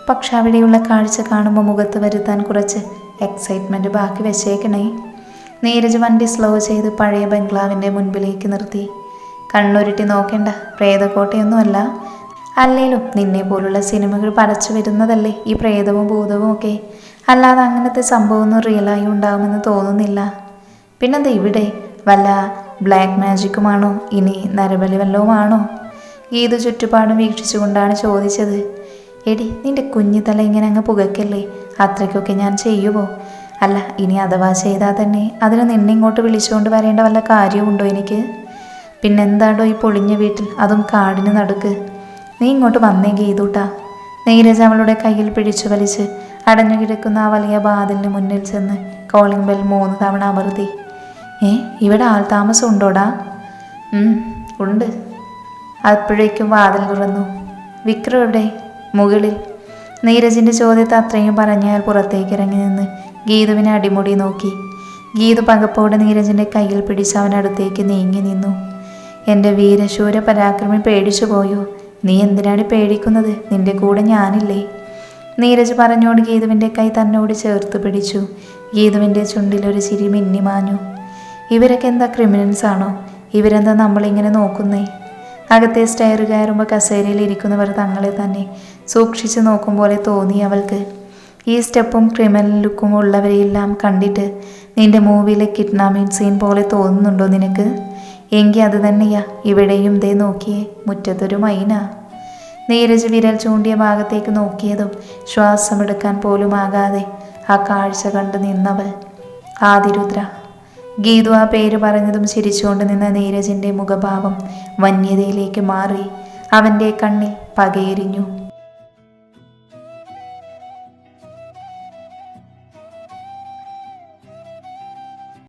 S1: പക്ഷെ അവിടെയുള്ള കാഴ്ച കാണുമ്പോൾ മുഖത്ത് വരുത്താൻ കുറച്ച് എക്സൈറ്റ്മെൻറ്റ് ബാക്കി വെച്ചേക്കണേ. നീരജ് വണ്ടി സ്ലോ ചെയ്ത് പഴയ ബംഗ്ലാവിൻ്റെ മുൻപിലേക്ക് നിർത്തി. കണ്ണുരുട്ടി നോക്കേണ്ട, പ്രേതക്കോട്ടയൊന്നുമല്ല. അല്ലേലും നിന്നെ പോലുള്ള സിനിമകൾ പടച്ചു വരുന്നതല്ലേ ഈ പ്രേതവും ഭൂതവും ഒക്കെ. അല്ലാതെ അങ്ങനത്തെ സംഭവമൊന്നും റിയലായി ഉണ്ടാകുമെന്ന് തോന്നുന്നില്ല. പിന്നെന്താ ഇവിടെ? വല്ല ബ്ലാക്ക് മാജിക്കുമാണോ? ഇനി നരബലി വല്ലവുമാണോ? ഗീതു ചുറ്റുപാടും വീക്ഷിച്ചുകൊണ്ടാണ് ചോദിച്ചത്. എടി, നിന്റെ കുഞ്ഞു തല ഇങ്ങനെ അങ്ങ് പുകയ്ക്കല്ലേ. അത്രയ്ക്കൊക്കെ ഞാൻ ചെയ്യുമോ? അല്ല, ഇനി അഥവാ ചെയ്താൽ തന്നെ അതിന് നിന്നെ ഇങ്ങോട്ട് വിളിച്ചുകൊണ്ട് വരേണ്ട വല്ല കാര്യമുണ്ടോ എനിക്ക്? പിന്നെന്താടോ ഈ പൊളിഞ്ഞ വീട്ടിൽ, അതും കാടിന് നടുക്ക്? നീ ഇങ്ങോട്ട് വന്നേ ഗീതൂട്ടാ. നീരജ് അവളുടെ കയ്യിൽ പിടിച്ചു വലിച്ച് അടഞ്ഞു കിടക്കുന്ന ആ വലിയ വാതിലിന് മുന്നിൽ ചെന്ന് കോളിംഗ് ബെൽ 3 തവണ അമർത്തി. ഇവിടെ ആൾ താമസം ഉണ്ടോടാ? ഉണ്ട്. അപ്പോഴേക്കും വാതിൽ തുറന്നു. വിക്രം എവിടെ? മുകളിൽ. നീരജിൻ്റെ ചോദ്യത്തെ അത്രയും പറഞ്ഞാൽ പുറത്തേക്ക് ഇറങ്ങി നിന്ന് ഗീതുവിനെ അടിമുടി നോക്കി. ഗീതു പകപ്പോടെ നീരജിൻ്റെ കയ്യിൽ പിടിച്ച് അവനടുത്തേക്ക് നീങ്ങി നിന്നു. എൻ്റെ വീരശൂര പരാക്രമി പേടിച്ചു പോയോ? നീ എന്തിനാണ് പേടിക്കുന്നത്? നിന്റെ കൂടെ ഞാനില്ലേ? നീരജ് പറഞ്ഞോട് ഗീതുവിൻ്റെ കൈ തന്നോട് ചേർത്ത് പിടിച്ചു. ഗീതുവിൻ്റെ ചുണ്ടിലൊരു ചിരി മിന്നിമാഞ്ഞു. ഇവരൊക്കെ എന്താ ക്രിമിനൽസ് ആണോ? ഇവരെന്താ നമ്മളിങ്ങനെ നോക്കുന്നേ? അകത്തെ സ്റ്റെയർ കയറുമ്പോൾ കസേരയിൽ ഇരിക്കുന്നവർ തങ്ങളെ തന്നെ സൂക്ഷിച്ചു നോക്കും പോലെ തോന്നി അവൾക്ക്. ഈ സ്റ്റെപ്പും ക്രിമിനൽ ലുക്കും ഉള്ളവരെയെല്ലാം കണ്ടിട്ട് നിന്റെ മൂവിയിലെ കിഡ്നാപ്പിംഗ് സീൻ പോലെ തോന്നുന്നുണ്ടോ നിനക്ക്? എങ്കിൽ അത് തന്നെയാ ഇവിടെയും ദേ നോക്കിയേ, മുറ്റത്തൊരു മൈന. നീരജ് വിരൽ ചൂണ്ടിയ ഭാഗത്തേക്ക് നോക്കിയതും ശ്വാസമെടുക്കാൻ പോലും ആകാതെ ആ കാഴ്ച കണ്ടു നിന്നവൾ. ആദിരുദ്ര. ഗീതു ആ പേര് പറഞ്ഞതും ചിരിച്ചുകൊണ്ട് നിന്ന നീരജിൻ്റെ മുഖഭാവം വന്യതയിലേക്ക് മാറി. അവൻ്റെ കണ്ണിൽ പകയെരിഞ്ഞു.